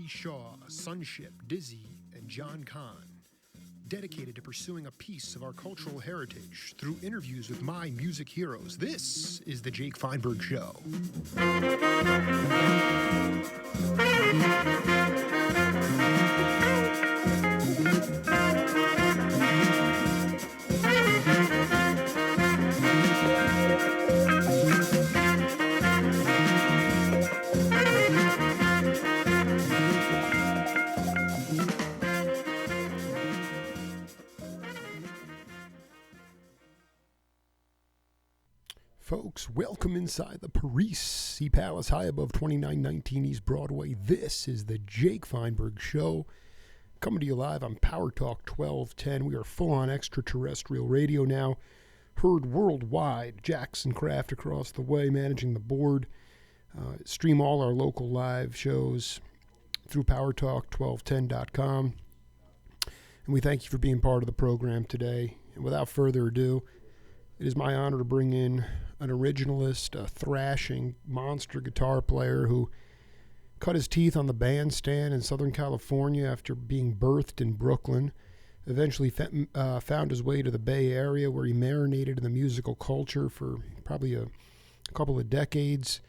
Shaw, Sunship, Dizzy, and John Kahn, dedicated to pursuing a piece of our cultural heritage through interviews with my music heroes. This is The Jake Feinberg Show. Folks, welcome inside the Paris Sea Palace, high above 2919 East Broadway. This is the Jake Feinberg Show, coming to you live on Power Talk 1210. We are full-on extraterrestrial radio now, heard worldwide. Jackson Craft across the way, managing the board. Stream all our local live shows through powertalk1210.com. And we thank you for being part of the program today. And without further ado, it is my honor to bring in an originalist, a thrashing monster guitar player who cut his teeth on the bandstand in Southern California after being birthed in Brooklyn, eventually found his way to the Bay Area where he marinated in the musical culture for probably a couple of decades.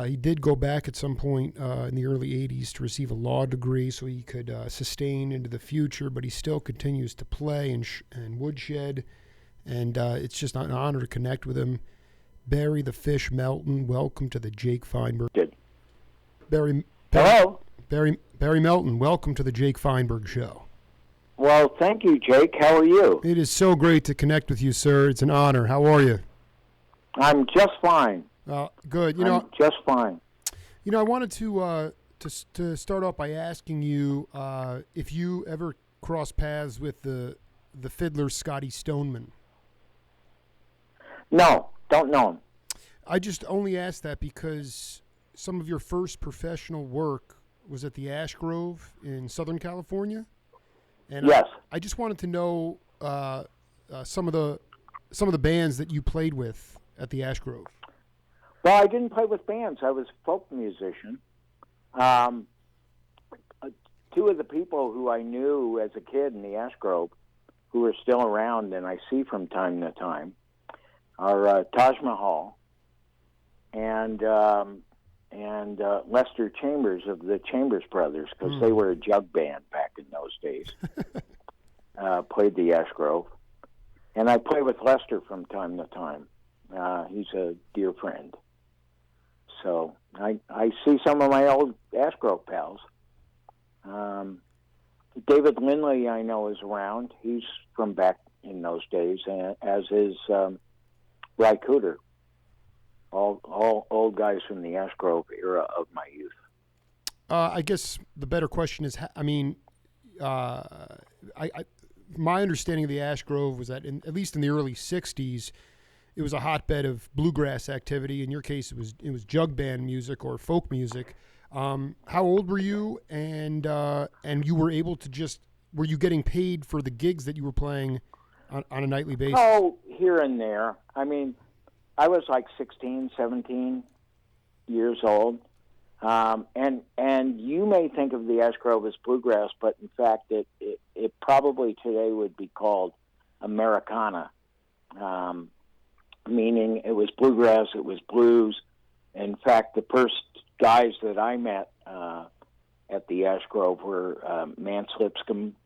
He did go back at some point in the early 80s to receive a law degree so he could sustain into the future, but he still continues to play and woodshed. And it's just an honor to connect with him. Barry the Fish Melton, welcome to the Jake Feinberg. Good. Hello. Barry Melton, welcome to the Jake Feinberg Show. Well, thank you, Jake. How are you? It is so great to connect with you, sir. It's an honor. How are you? I'm just fine. Good. I'm just fine. I wanted to start off by asking you if you ever crossed paths with the fiddler Scotty Stoneman. No, don't know him. I just only asked that because some of your first professional work was at the Ash Grove in Southern California. And yes. I just wanted to know some of the bands that you played with at the Ash Grove. Well, I didn't play with bands. I was a folk musician. Two of the people who I knew as a kid in the Ash Grove who are still around and I see from time to time are Taj Mahal and Lester Chambers of the Chambers Brothers, because they were a jug band back in those days. Played the Ash Grove. And I play with Lester from time to time. He's a dear friend. So I see some of my old Ash Grove pals. David Lindley, I know, is around. He's from back in those days, as is Ry Cooter. All old guys from the Ash Grove era of my youth. I guess the better question is, my understanding of the Ash Grove was that, at least in the early '60s, it was a hotbed of bluegrass activity. In your case, it was jug band music or folk music. How old were you? And you were able to were you getting paid for the gigs that you were playing on a nightly basis? Oh, here and there. I mean, I was like 16, 17 years old. And you may think of the Ash Grove as bluegrass, but in fact, it probably today would be called Americana, meaning it was bluegrass, it was blues. In fact, the first guys that I met at the Ash Grove were Mance Lipscomb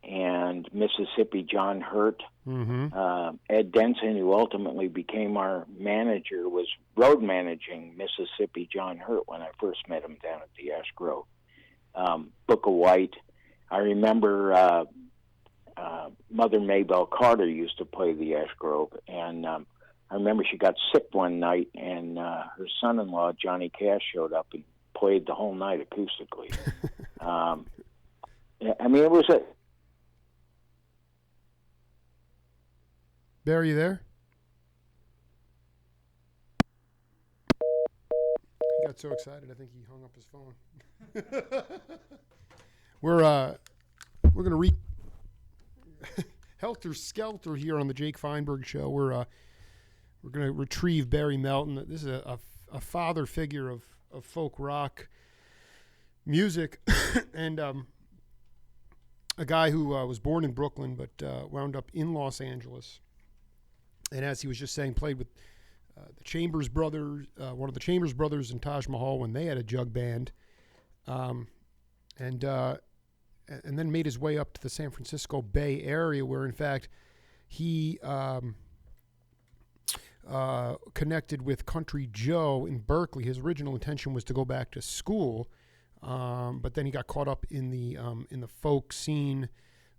and Mississippi John Hurt. Mm-hmm. Ed Denson, who ultimately became our manager, was road managing Mississippi John Hurt when I first met him down at the Ash Grove. Booker White. I remember Mother Maybelle Carter used to play the Ash Grove, and I remember she got sick one night, and her son-in-law, Johnny Cash, showed up and played the whole night acoustically. I mean, it was a... Barry, you there? He got so excited, I think he hung up his phone. We're going to helter skelter here on the Jake Feinberg Show. We're going to retrieve Barry Melton. This is a father figure of folk rock music, and a guy who was born in Brooklyn but wound up in Los Angeles. And as he was just saying, played with the Chambers brothers, one of the Chambers brothers and Taj Mahal when they had a jug band, and then made his way up to the San Francisco Bay Area, where in fact he connected with Country Joe in Berkeley. His original intention was to go back to school, but then he got caught up in the folk scene,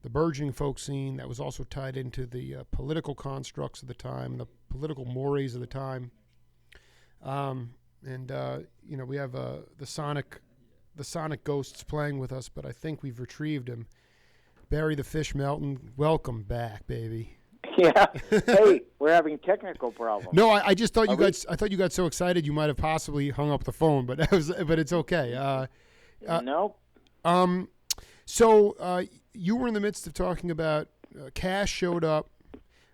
the burgeoning folk scene that was also tied into the political constructs of the time, the political mores of the time. We have the Sonic Ghosts playing with us, but I think we've retrieved him. Barry the Fish Melton, welcome back, baby. Yeah. Hey, we're having technical problems. No, I just thought I thought you got so excited you might have possibly hung up the phone, but it's okay. Nope. So you were in the midst of talking about Cash showed up,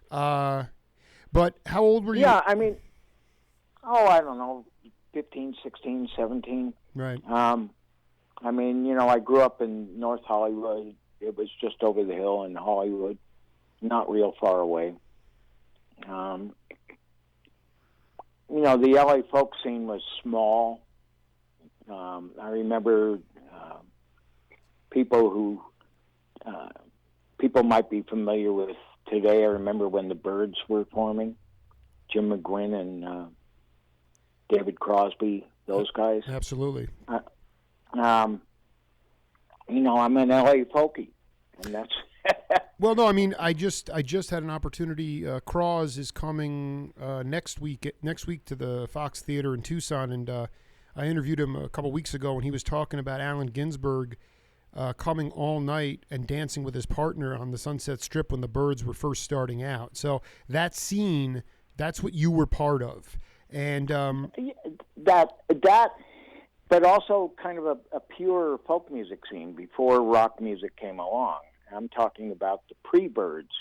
but how old were you? Yeah, I mean, I don't know, 15, 16, 17. Right. I mean, I grew up in North Hollywood. It was just over the hill in Hollywood, not real far away. The LA folk scene was small. I remember people who people might be familiar with today. I remember when the Byrds were forming, Jim McGuinn and David Crosby, those guys. Absolutely. I'm an LA folkie, and that's. Well, no, I mean, I just had an opportunity. Cross is coming next week to the Fox Theater in Tucson, and I interviewed him a couple weeks ago, and he was talking about Allen Ginsberg coming all night and dancing with his partner on the Sunset Strip when the Byrds were first starting out. So that scene, that's what you were part of, and that, but also kind of a pure folk music scene before rock music came along. I'm talking about the pre-Byrds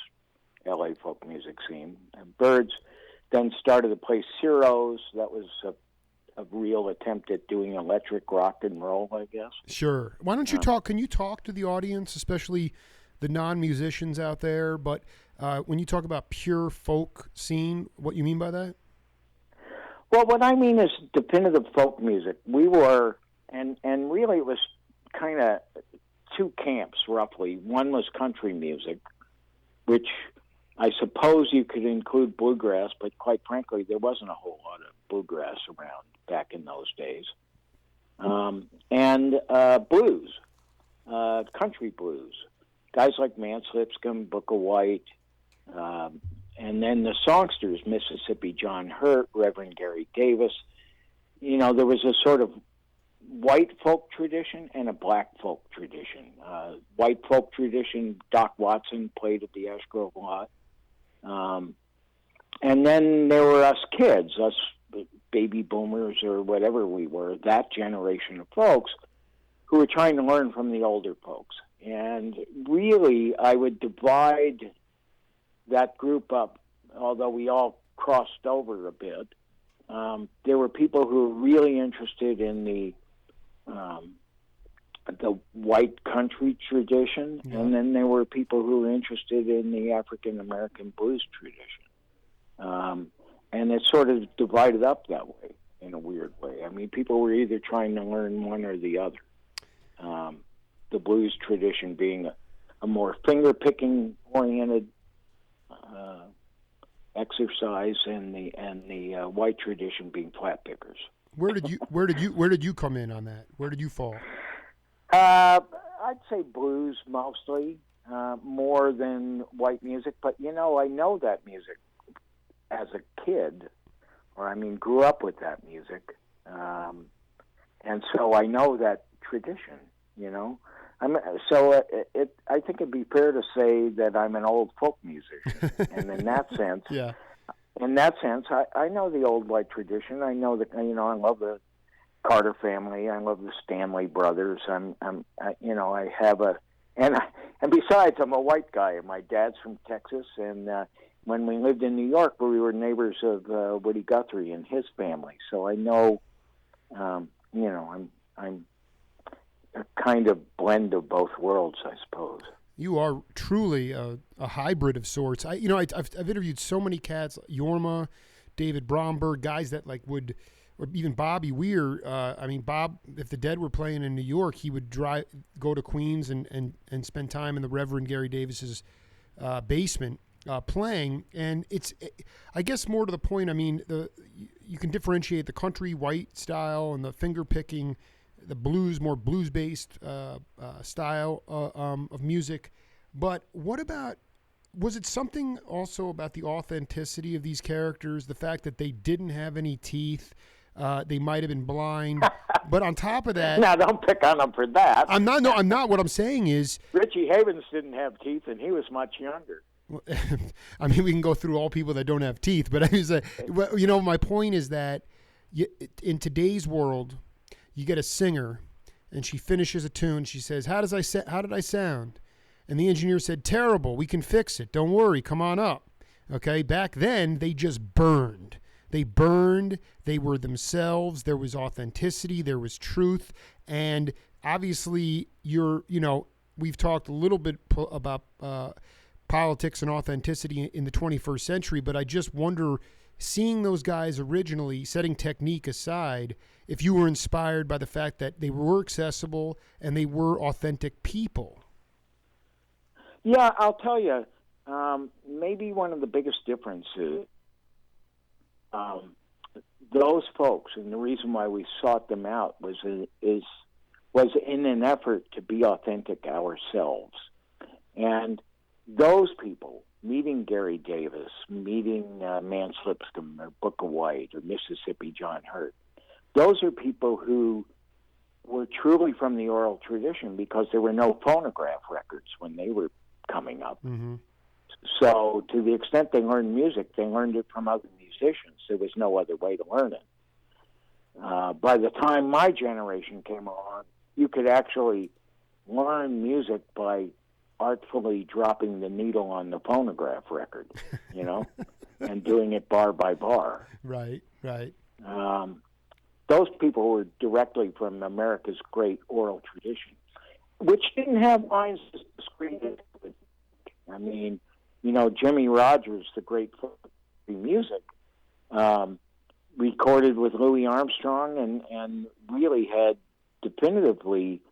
LA folk music scene. And Byrds then started to play Ciro's. That was a real attempt at doing electric rock and roll, I guess. Sure. Why don't you talk? Can you talk to the audience, especially the non-musicians out there? But when you talk about pure folk scene, what you mean by that? Well, what I mean is definitive folk music. We were, and really it was kind of two camps, roughly. One was country music, which I suppose you could include bluegrass, but quite frankly, there wasn't a whole lot of bluegrass around back in those days. And blues, country blues. Guys like Mance Lipscomb, Book of White, and then the songsters, Mississippi John Hurt, Reverend Gary Davis. There was a sort of white folk tradition and a black folk tradition. White folk tradition, Doc Watson played at the Ash Grove lot. And then there were us kids, us baby boomers or whatever we were, that generation of folks who were trying to learn from the older folks. And really, I would divide that group up, although we all crossed over a bit. There were people who were really interested in the white country tradition, and then there were people who were interested in the African American blues tradition. And it sort of divided up that way in a weird way. I mean, people were either trying to learn one or the other. The blues tradition being a more finger-picking oriented exercise, and the white tradition being flat pickers. Where did you come in on that? Where did you fall? I'd say blues mostly, more than white music. But I know that music as a kid, grew up with that music, and so I know that tradition. I think it'd be fair to say that I'm an old folk musician, and in that sense, yeah. In that sense, I know the old white tradition. I know that I love the Carter family. I love the Stanley brothers. I have and besides, I'm a white guy. And my dad's from Texas, and when we lived in New York, we were neighbors of Woody Guthrie and his family. So I know, I'm kind of blend of both worlds, I suppose. You are truly a hybrid of sorts. I've interviewed so many cats, Yorma, David Bromberg, guys that like would, or even Bobby Weir. Bob, if the Dead were playing in New York, he would go to Queens and spend time in the Reverend Gary Davis's basement playing. And it's, I guess, more to the point. I mean, you can differentiate the country white style and the finger picking, the blues, more blues based style of music. But what about? Was it something also about the authenticity of these characters, the fact that they didn't have any teeth, they might have been blind, but on top of that... Now, don't pick on them for that. I'm not. No, I'm not. What I'm saying is... Richie Havens didn't have teeth, and he was much younger. I mean, we can go through all people that don't have teeth, but my point is that in today's world, you get a singer, and she finishes a tune, she says, how did I sound? And the engineer said, terrible, we can fix it. Don't worry, come on up. Okay, back then, they just burned. They burned, they were themselves, there was authenticity, there was truth, and obviously we've talked a little bit about politics and authenticity in the 21st century, but I just wonder, seeing those guys originally, setting technique aside, if you were inspired by the fact that they were accessible and they were authentic people. Yeah, I'll tell you, maybe one of the biggest differences, those folks, and the reason why we sought them out was in an effort to be authentic ourselves. And those people, meeting Gary Davis, meeting Mance Lipscomb or Booker White or Mississippi John Hurt, those are people who were truly from the oral tradition because there were no phonograph records when they were coming up. Mm-hmm. So to the extent they learned music, they learned it from other musicians. There was no other way to learn it. By the time my generation came along, you could actually learn music by artfully dropping the needle on the phonograph record, and doing it bar by bar. Right. Those people were directly from America's great oral tradition, which didn't have lines as discreet. I mean, Jimmy Rogers, the great music, recorded with Louis Armstrong and really had definitively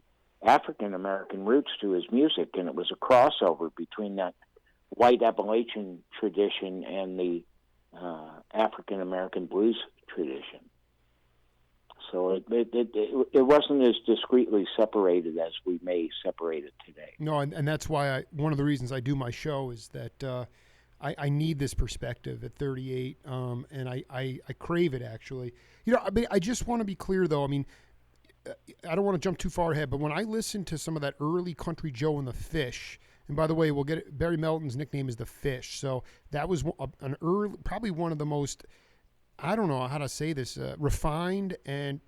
African-American roots to his music, and it was a crossover between that white Appalachian tradition and the African-American blues tradition. So it wasn't as discreetly separated as we may separate it today. No, and that's why one of the reasons I do my show is that I need this perspective at 38, and I crave it, actually. I just want to be clear, though. I mean, I don't want to jump too far ahead, but when I listen to some of that early Country Joe and the Fish, and by the way, we'll get it, Barry Melton's nickname is the Fish, so that was probably one of the most, I don't know how to say this, refined and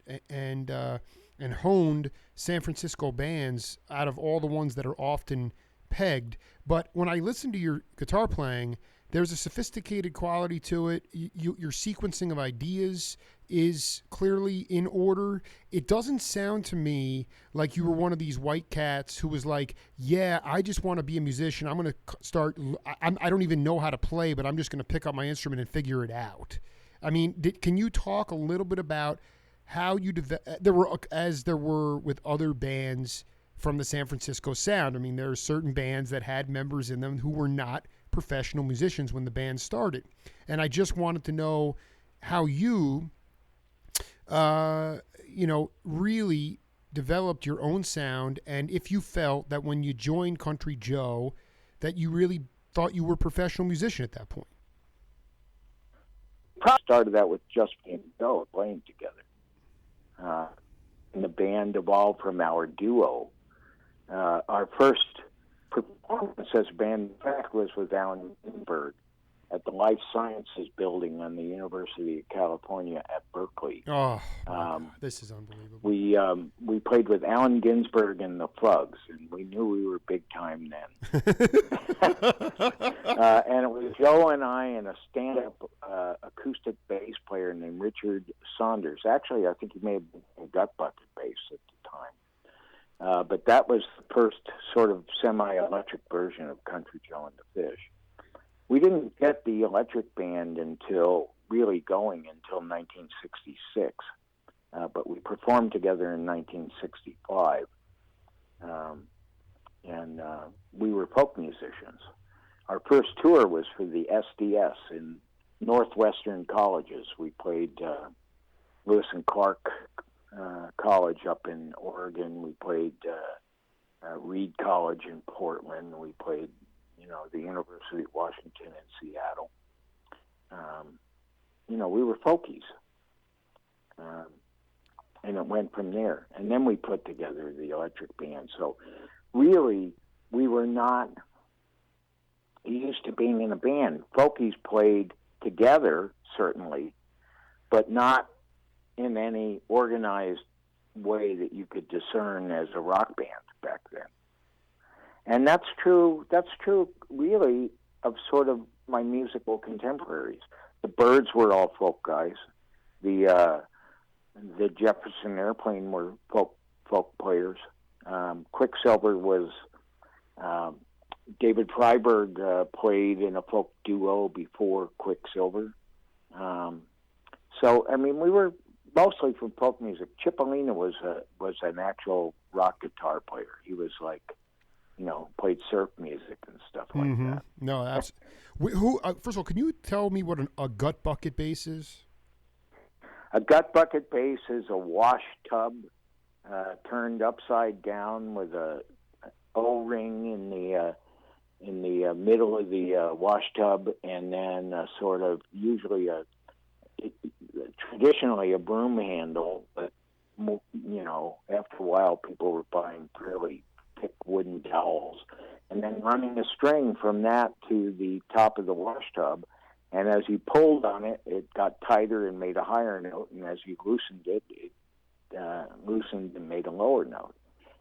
honed San Francisco bands out of all the ones that are often pegged. But when I listen to your guitar playing, there's a sophisticated quality to it. Your sequencing of ideas is clearly in order. It doesn't sound to me like you were one of these white cats who was like, yeah, I just want to be a musician. I'm going to start, I don't even know how to play, but I'm just going to pick up my instrument and figure it out. I mean, can you talk a little bit about how you there were with other bands from the San Francisco sound? I mean, there are certain bands that had members in them who were not professional musicians when the band started. And I just wanted to know how you, really developed your own sound, and if you felt that when you joined Country Joe that you really thought you were a professional musician at that point. Probably started that with just me and Joe playing together. And the band evolved from our duo. Our first performance as a band, in fact, was with Alan Ginsberg at the Life Sciences building on the University of California at Berkeley. Oh, this is unbelievable. We played with Alan Ginsberg and the Fugs, and we knew we were big time then. And it was Joe and I and a stand-up acoustic bass player named Richard Saunders. Actually, I think he may have been a gut bucket bass at the time. But that was the first sort of semi-electric version of Country Joe and the Fish. We didn't get the electric band until 1966, but we performed together in 1965, and we were folk musicians. Our first tour was for the SDS in Northwestern colleges. We played Lewis and Clark College up in Oregon. We played Reed College in Portland. We played, the University of Washington in Seattle. We were folkies. And it went from there. And then we put together the electric band. So really, we were not used to being in a band. Folkies played together, certainly, but not in any organized way that you could discern as a rock band back then. And that's true really of sort of my musical contemporaries. The Byrds were all folk guys. The Jefferson Airplane were folk players. Quicksilver was David Freiberg played in a folk duo before Quicksilver. We were mostly from folk music. Cipollina was an actual rock guitar player. He was like, played surf music and stuff like that. No, that's first of all, can you tell me what a gut bucket bass is? A gut bucket bass is a wash tub turned upside down with a O-ring in the middle of the wash tub, and then sort of traditionally a broom handle, but after a while people were buying fairly thick wooden dowels, and then running a string from that to the top of the wash tub. And as you pulled on it, it got tighter and made a higher note. And as you loosened it, it loosened and made a lower note.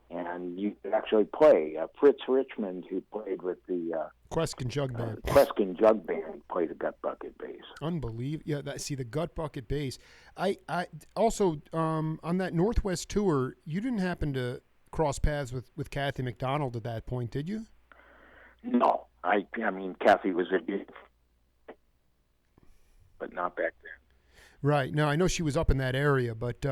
And you could actually play. Fritz Richmond, who played with the Queskin Jug Band. Queskin Jug Band, played a gut bucket bass. Unbelievable. Yeah, the gut bucket bass. I also, on that Northwest tour, you didn't happen to cross paths with Kathy McDonald at that point, did you? No. I mean, Kathy was but not back then. Right. No, I know she was up in that area, but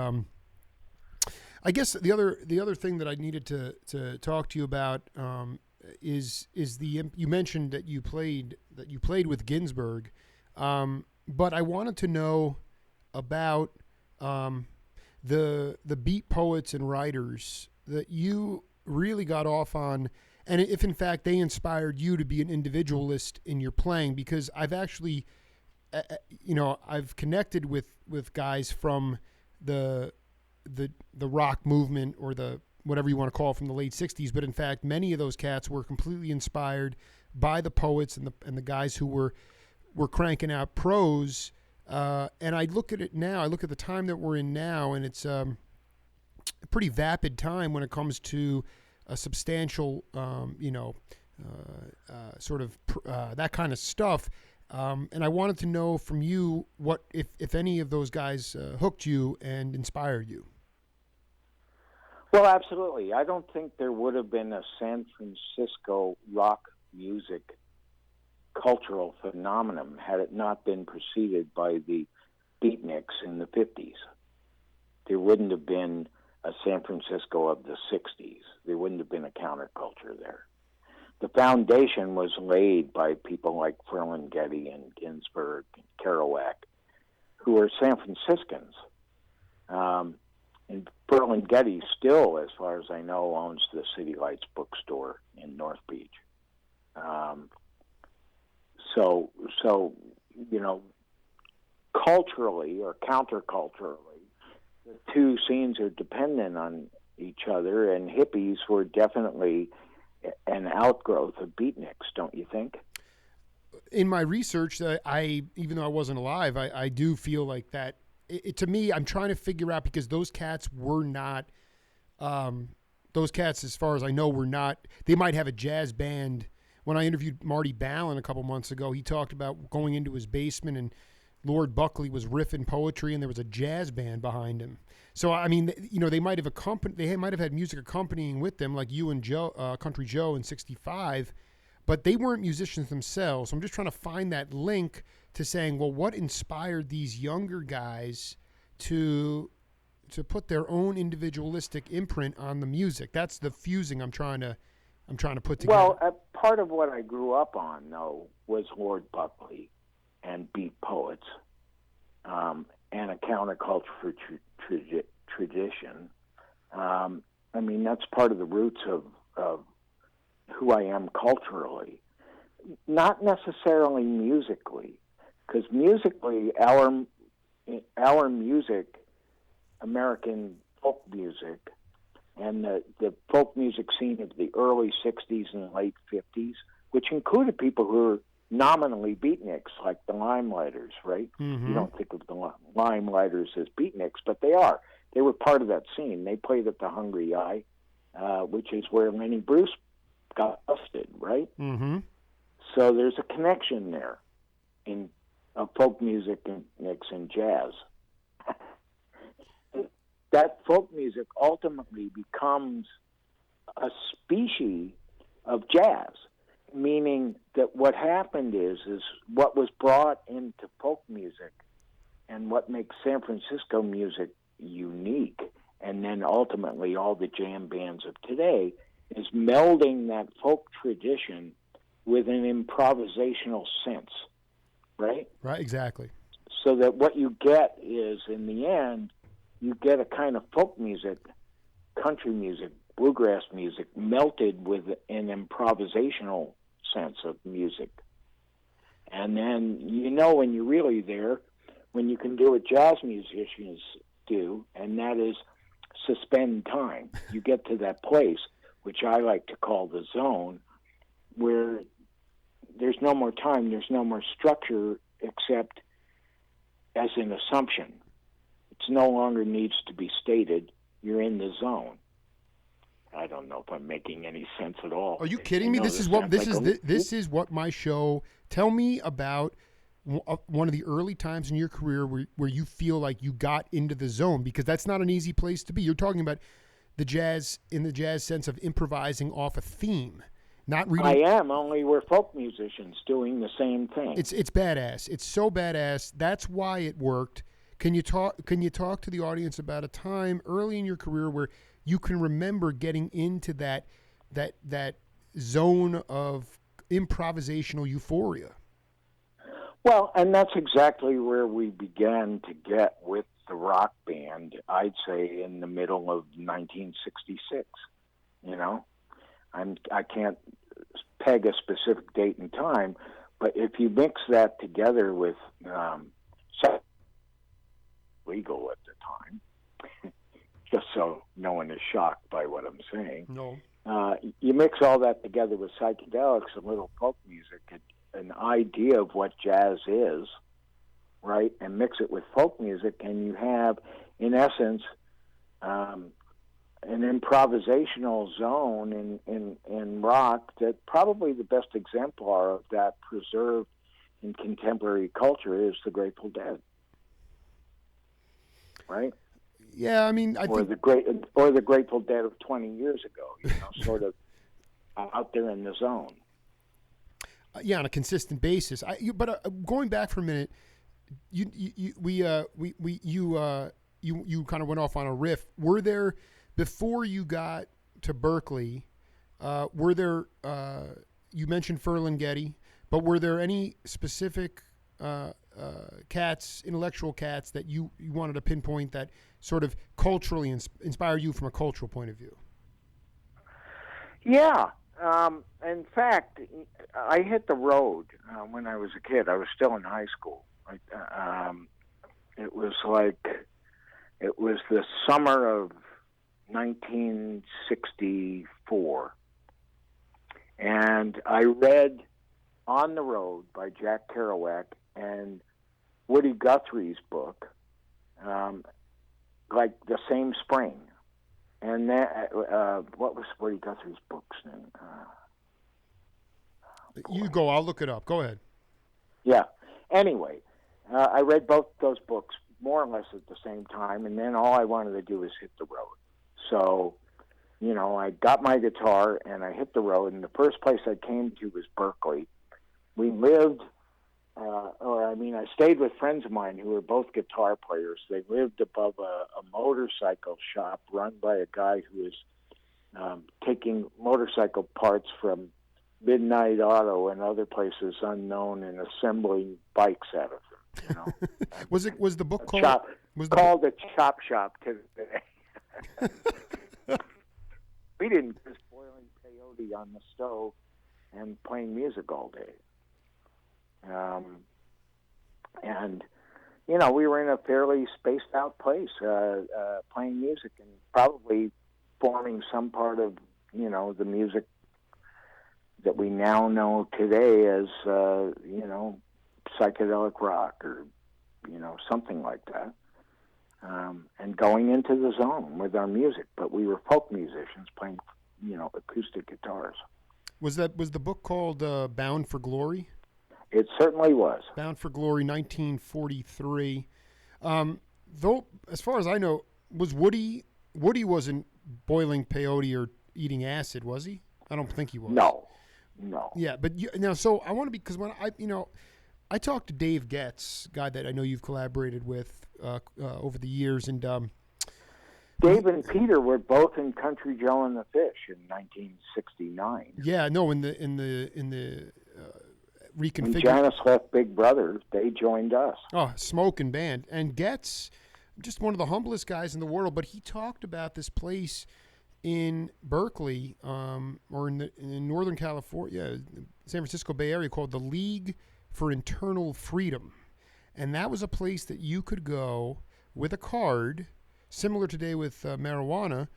I guess the other thing that I needed to talk to you about is you mentioned that you played with Ginsberg, but I wanted to know about the beat poets and writers that you really got off on, and if in fact they inspired you to be an individualist in your playing, because I've actually I've connected with guys from the rock movement, or the whatever you want to call it, from the late 60s, but in fact many of those cats were completely inspired by the poets and the guys who were cranking out prose, and I look at it now, I look at the time that we're in now, and it's a pretty vapid time when it comes to a substantial that kind of stuff. And I wanted to know from you what, if any of those guys hooked you and inspired you. Well, absolutely. I don't think there would have been a San Francisco rock music cultural phenomenon had it not been preceded by the beatniks in the 50s. There wouldn't have been a San Francisco of the 60s. There wouldn't have been a counterculture there. The foundation was laid by people like Ferlinghetti and Ginsberg and Kerouac, who are San Franciscans. And Ferlinghetti still, as far as I know, owns the City Lights bookstore in North Beach. Culturally or counterculturally, the two scenes are dependent on each other, and hippies were definitely an outgrowth of beatniks, don't you think? In my research, even though I wasn't alive, I do feel like that. To me, I'm trying to figure out, because those cats were not, those cats, as far as I know, were not. They might have a jazz band. When I interviewed Marty Ballin a couple months ago, he talked about going into his basement and Lord Buckley was riffing poetry and there was a jazz band behind him. So I mean, they might have had music accompanying with them, like you and Joe, Country Joe in '65, but they weren't musicians themselves. So I'm just trying to find that link to saying, well, what inspired these younger guys to put their own individualistic imprint on the music? That's the fusing I'm trying to put together. Well, part of what I grew up on, though, was Lord Buckley and beat poets, and a counterculture for tradition. I mean, that's part of the roots of who I am culturally. Not necessarily musically, because musically, our music, American folk music, and the folk music scene of the early 60s and late 50s, which included people who were nominally beatniks, like the Limelighters, right? Mm-hmm. You don't think of the Limelighters as beatniks, but they are. They were part of that scene. They played at the Hungry Eye, which is where Lenny Bruce got busted, right? Mm-hmm. So there's a connection there in folk music and mix and jazz. That folk music ultimately becomes a species of jazz, meaning that what happened is what was brought into folk music and what makes San Francisco music unique, and then ultimately all the jam bands of today, is melding that folk tradition with an improvisational sense, right? Right, exactly. So that what you get is, in the end, you get a kind of folk music, country music, bluegrass music, melted with an improvisational sense of music. And then, when you're really there, when you can do what jazz musicians do, and that is suspend time. You get to that place, which I like to call the zone, where there's no more time, there's no more structure, except as an assumption. It no longer needs to be stated. You're in the zone. I don't know if I'm making any sense at all. Are you kidding me? This is what my show. Tell me about one of the early times in your career where you feel like you got into the zone, because that's not an easy place to be. You're talking about the jazz in the jazz sense of improvising off a theme, not reading. I am, only we're folk musicians doing the same thing. It's badass. It's so badass. That's why it worked. Can you talk to the audience about a time early in your career where you can remember getting into that zone of improvisational euphoria? Well, and that's exactly where we began to get with the rock band, I'd say in the middle of 1966. I can't peg a specific date and time, but if you mix that together with legal at the time, just so no one is shocked by what I'm saying. No. You mix all that together with psychedelics and little folk music, an idea of what jazz is, right, and mix it with folk music, and you have, in essence, an improvisational zone in rock that probably the best exemplar of that preserved in contemporary culture is the Grateful Dead, right? Yeah, I mean, I think the Grateful Dead of 20 years ago, sort of out there in the zone. Yeah, on a consistent basis. But going back for a minute, you kind of went off on a riff. Were there, before you got to Berkeley, you mentioned Ferlinghetti, but were there any specific intellectual cats that you wanted to pinpoint that sort of culturally inspire you from a cultural point of view? Yeah. In fact, I hit the road when I was a kid. I was still in high school. It was the summer of 1964. And I read On the Road by Jack Kerouac and Woody Guthrie's book, like the same spring. And that, what was Woody Guthrie's book's name? You go. I'll look it up. Go ahead. Yeah. Anyway, I read both those books more or less at the same time, and then all I wanted to do was hit the road. So, I got my guitar and I hit the road, and the first place I came to was Berkeley. We lived, I stayed with friends of mine who were both guitar players. They lived above a motorcycle shop run by a guy who was taking motorcycle parts from Midnight Auto and other places unknown and assembling bikes out of them. Was the book called? Called the Chop Shop today. We didn't just boiling peyote on the stove and playing music all day. And we were in a fairly spaced out place, playing music and probably forming some part of the music that we now know today as psychedelic rock or something like that, and going into the zone with our music. But we were folk musicians playing acoustic guitars. Was the book called Bound for Glory? It certainly was. Bound for Glory, 1943. Though, as far as I know, was Woody wasn't boiling peyote or eating acid, was he? I don't think he was. No. Yeah, but so I want to because when I talked to Dave Getz, guy that I know you've collaborated with over the years, and Dave and Peter were both in Country Joe and the Fish in 1969. Yeah, no, in the reconfigured. When Janice left Big Brother, they joined us. Oh, smoking band. And Getz, just one of the humblest guys in the world, but he talked about this place in Berkeley, or in Northern California, San Francisco Bay Area, called the League for Internal Freedom. And that was a place that you could go with a card, similar today with marijuana.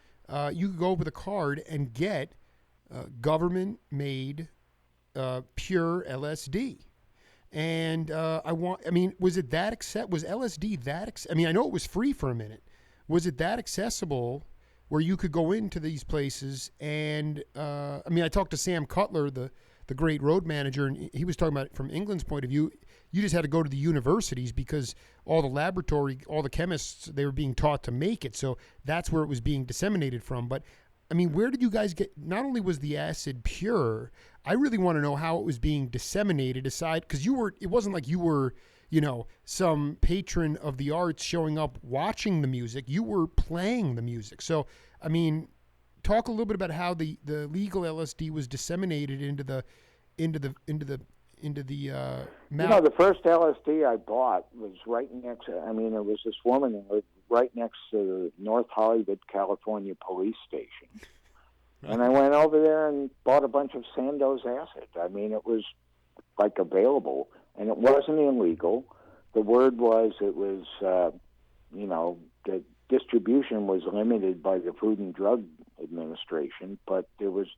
You could go with a card and get government-made pure LSD. And was it that was LSD that, I know it was free for a minute. Was it that accessible where you could go into these places? And, I talked to Sam Cutler, the great road manager, and he was talking about, from England's point of view, you just had to go to the universities because all the chemists, they were being taught to make it. So that's where it was being disseminated from. But where did you guys get, not only was the acid pure, I really want to know how it was being disseminated aside, because it wasn't like you were, some patron of the arts showing up watching the music. You were playing the music. So, talk a little bit about how the legal LSD was disseminated into the the first LSD I bought was right next. It was this woman who lived right next to the North Hollywood, California police station, and I went over there and bought a bunch of Sandoz acid. It was like available, and it wasn't illegal. The word was the distribution was limited by the Food and Drug Administration, but there was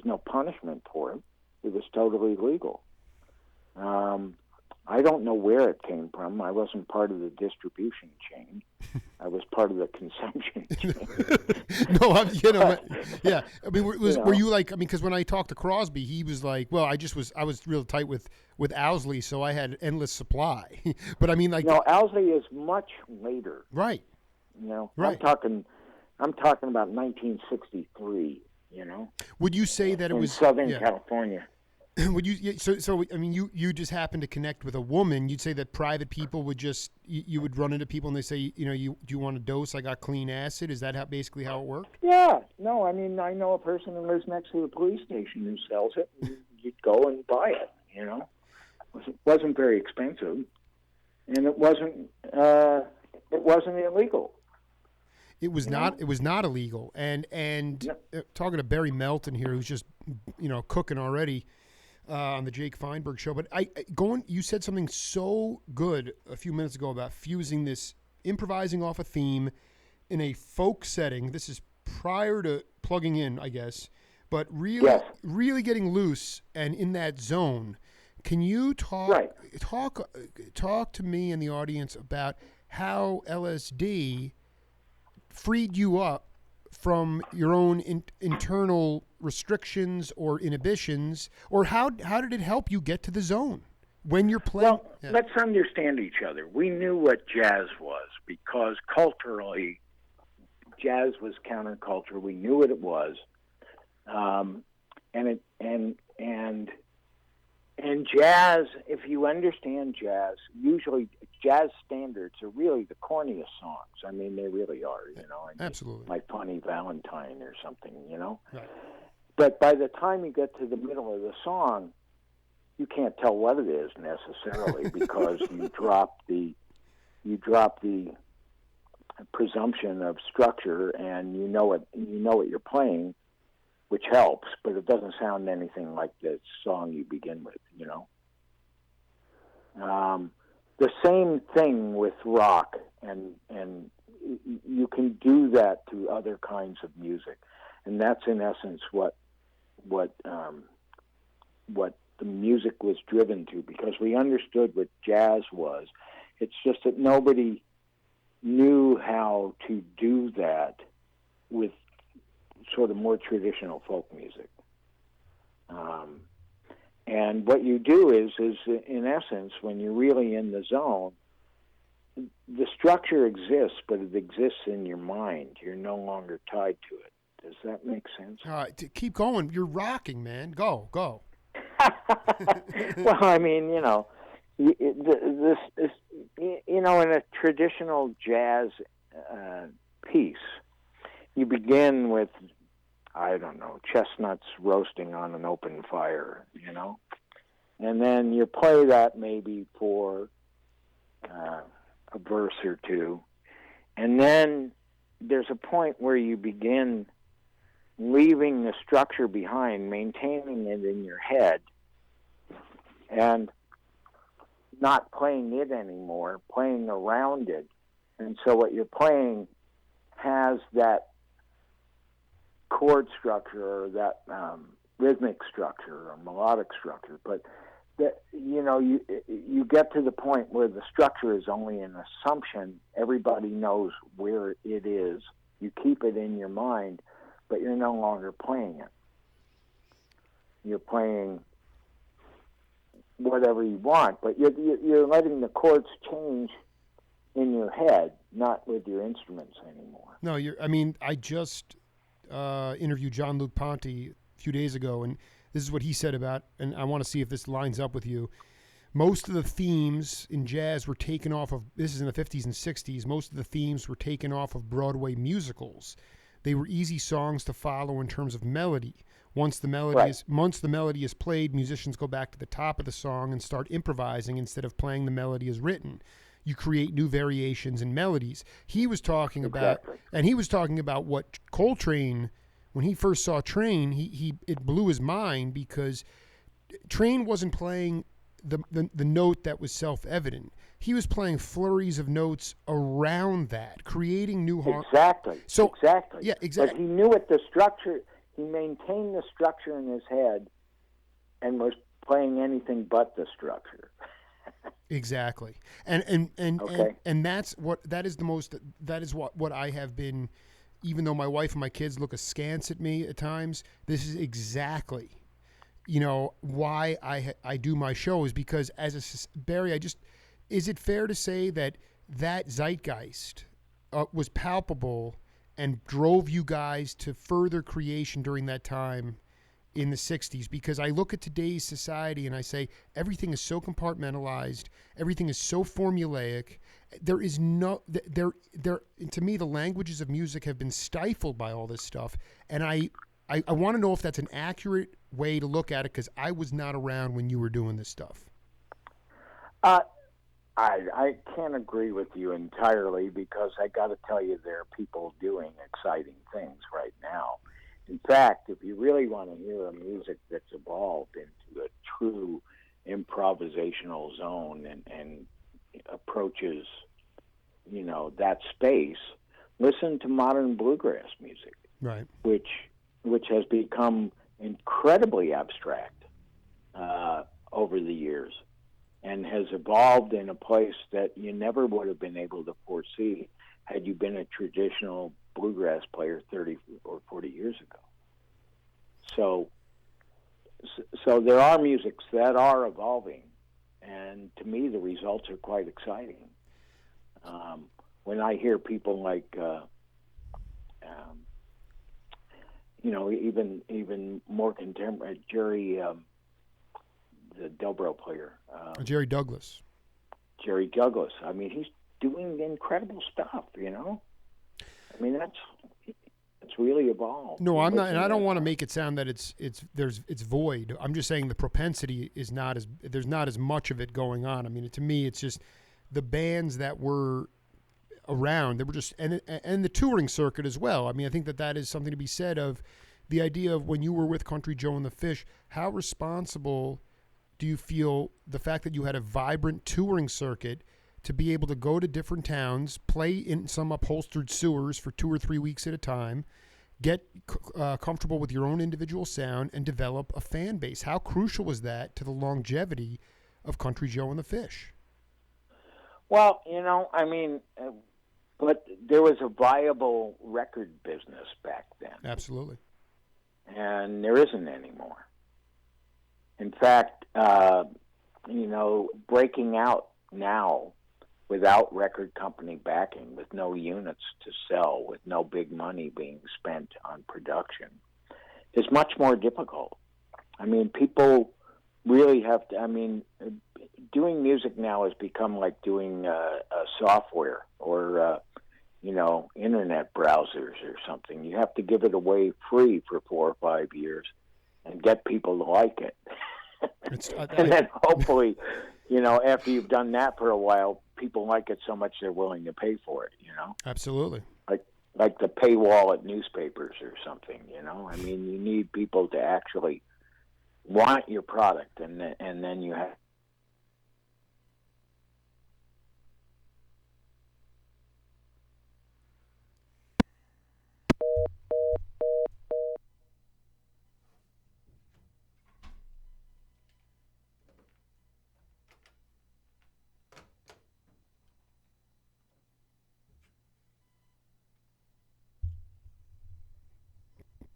no punishment for it. It was totally legal. I don't know where it came from. I wasn't part of the distribution chain. I was part of the consumption chain. No, yeah. Were you like? Because when I talked to Crosby, he was like, "Well, I was real tight with Owsley, so I had endless supply." But no, Owsley is much later. Right. Right. I'm talking about 1963. Would you say that it was Southern California? Would you? So you just happened to connect with a woman. You'd say that private people would just you would run into people and they say, do you want a dose? I got clean acid. Is that basically how it worked? Yeah. No, I know a person who lives next to the police station who sells it. And you'd go and buy it. It wasn't very expensive, and it wasn't illegal. It was not. It was not illegal. And talking to Barry Melton here, who's just cooking already on the Jake Feinberg show. But you said something so good a few minutes ago about fusing this, improvising off a theme in a folk setting. This is prior to plugging in, I guess, but really getting loose and in that zone. Can you talk to me and the audience about how LSD freed you up from your own internal restrictions or inhibitions, or how did it help you get to the zone? when you're playing. Well, let's understand each other. We knew what jazz was because culturally, jazz was counterculture. We knew what it was, and jazz. If you understand jazz, usually jazz standards are really the corniest songs. I mean, they really are. Absolutely. Like Funny Valentine or something. Right. But by the time you get to the middle of the song, you can't tell what it is necessarily because you drop the presumption of structure, and you know what you're playing, which helps, but it doesn't sound anything like the song you begin with. The same thing with rock, and you can do that to other kinds of music, and that's in essence what the music was driven to, because we understood what jazz was. It's just that nobody knew how to do that with sort of more traditional folk music. And what you do is in essence, when you're really in the zone, the structure exists, but it exists in your mind. You're no longer tied to it. Does that make sense? All right, keep going. You're rocking, man. Go. Well, I mean, this in a traditional jazz piece, you begin with, I don't know, chestnuts roasting on an open fire, and then you play that maybe for a verse or two, and then there's a point where you begin leaving the structure behind, maintaining it in your head, and not playing it anymore, playing around it. And so what you're playing has that chord structure or that rhythmic structure or melodic structure, but that you get to the point where the structure is only an assumption. Everybody knows where it is. You keep it in your mind, but you're no longer playing it. You're playing whatever you want, but you're letting the chords change in your head, not with your instruments anymore. No, I just interviewed John Luke Ponte a few days ago, and this is what he said about, and I want to see if this lines up with you. Most of the themes in jazz were taken off of, this is in the 50s and 60s, most of the themes were taken off of Broadway musicals. They were easy songs to follow in terms of melody. Once the melody is played, musicians go back to the top of the song and start improvising instead of playing the melody as written. You create new variations and melodies. He was talking about what Coltrane, when he first saw Train, it blew his mind because Train wasn't playing the note that was self-evident. He was playing flurries of notes around that, creating new harmonies. Exactly. Yeah, exactly. But he knew what the structure. He maintained the structure in his head, and was playing anything but the structure. Exactly. And that is what I have been, even though my wife and my kids look askance at me at times, this is exactly, why I do my shows, because Barry, is it fair to say that zeitgeist was palpable and drove you guys to further creation during that time in the 60s? Because I look at today's society and I say everything is so compartmentalized, everything is so formulaic. There is to me, the languages of music have been stifled by all this stuff, and I want to know if that's an accurate way to look at it, because I was not around when you were doing this stuff. I can't agree with you entirely, because I got to tell you, there are people doing exciting things right now. In fact, if you really want to hear a music that's evolved into a true improvisational zone and approaches, that space, listen to modern bluegrass music, right? Which has become incredibly abstract over the years, and has evolved in a place that you never would have been able to foresee had you been a traditional bluegrass player 30 or 40 years ago. So there are musics that are evolving And to me, the results are quite exciting. When I hear people like, even more contemporary, Jerry, the dobro player, Jerry Douglas. Jerry Douglas. I mean, he's doing incredible stuff. I mean, that's really evolved. No, I'm not, and I don't want to make it sound that it's void. I'm just saying the propensity is not as there's not as much of it going on. I mean, to me, it's just the bands that were around. They were just and the touring circuit as well. I mean, I think that is something to be said of the idea of when you were with Country Joe and the Fish. How responsible do you feel the fact that you had a vibrant touring circuit to be able to go to different towns, play in some upholstered sewers for 2 or 3 weeks at a time, get comfortable with your own individual sound, and develop a fan base? How crucial was that to the longevity of Country Joe and the Fish? Well, I mean, but there was a viable record business back then. Absolutely. And there isn't anymore. In fact, breaking out now without record company backing, with no units to sell, with no big money being spent on production, is much more difficult. I mean, people really have to, doing music now has become like doing software or, internet browsers or something. You have to give it away free for 4 or 5 years and get people to like it. And then hopefully, after you've done that for a while, people like it so much they're willing to pay for it, Absolutely. Like the paywall at newspapers or something, I mean, you need people to actually want your product, and then you have.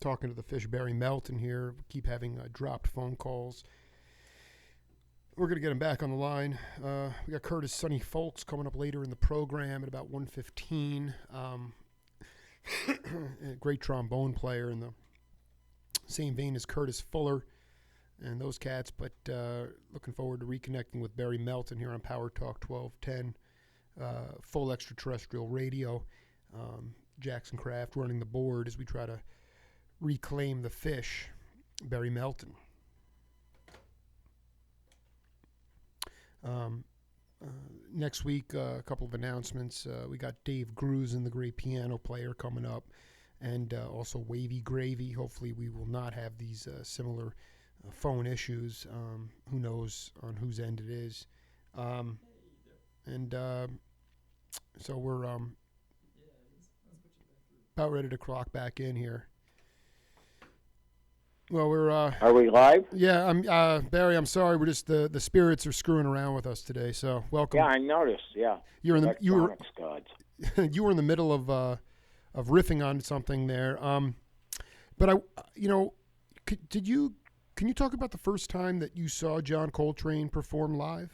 Talking to the Fish, Barry Melton here. We keep having dropped phone calls. We're going to get him back on the line. We got Curtis Sonny Folks coming up later in the program at about 1:15. A great trombone player in the same vein as Curtis Fuller and those cats. But looking forward to reconnecting with Barry Melton here on Power Talk 1210, full extraterrestrial radio. Jackson Kraft running the board as we try to reclaim the Fish. Barry Melton. Next week, a couple of announcements. We got Dave Grusin, the great piano player, coming up, and also Wavy Gravy. Hopefully we will not have these similar phone issues. Who knows on whose end it is. So we're about ready to clock back in here. Well, we're. Are we live? Yeah, I'm Barry. I'm sorry, we're just the spirits are screwing around with us today. So welcome. Yeah, I noticed. Yeah, you were gods. You were in the middle of riffing on something there. But can you talk about the first time that you saw John Coltrane perform live?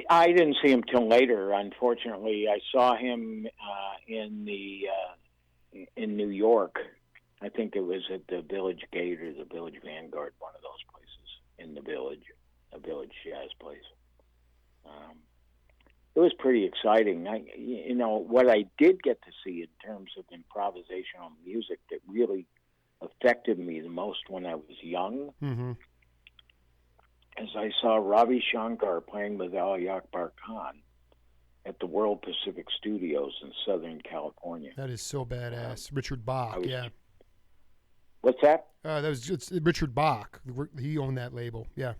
I didn't see him till later. Unfortunately, I saw him in New York. I think it was at the Village Gate or the Village Vanguard, one of those places in the Village, a Village Jazz place. It was pretty exciting. What I did get to see in terms of improvisational music that really affected me the most when I was young, as I saw Ravi Shankar playing with Ali Akbar Khan at the World Pacific Studios in Southern California. That is so badass. Richard Bach, yeah. What's that? It's Richard Bach. He owned that label, yeah.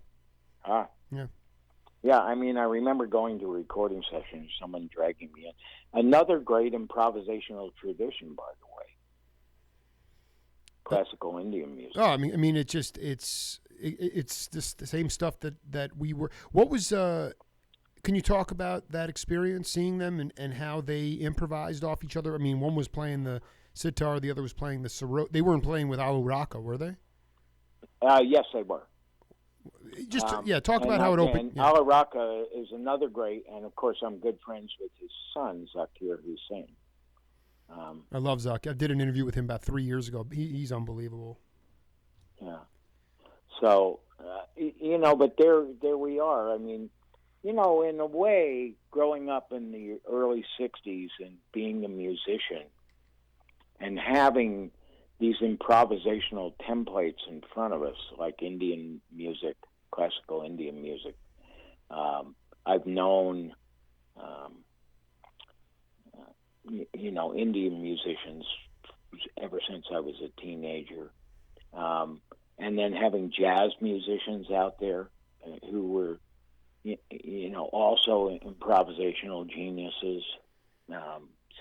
Yeah. Yeah, I mean, I remember going to a recording session, someone dragging me in. Another great improvisational tradition, by the way. Classical Indian music. Oh, I mean, it's just the same stuff that we were. What was? Can you talk about that experience, seeing them and how they improvised off each other? I mean, one was playing the sitar, the other was playing the sarod. They weren't playing with Alu Raka, were they? Yes, they were. Just talk about how it opened. And Allah Raka is another great, and of course I'm good friends with his son, Zakir Hussain. I love Zakir. I did an interview with him about 3 years ago. He's unbelievable. Yeah. So, but there we are. I mean, in a way, growing up in the early 60s and being a musician and having these improvisational templates in front of us, like Indian music, classical Indian music. I've known, Indian musicians ever since I was a teenager. And then having jazz musicians out there who were, also improvisational geniuses,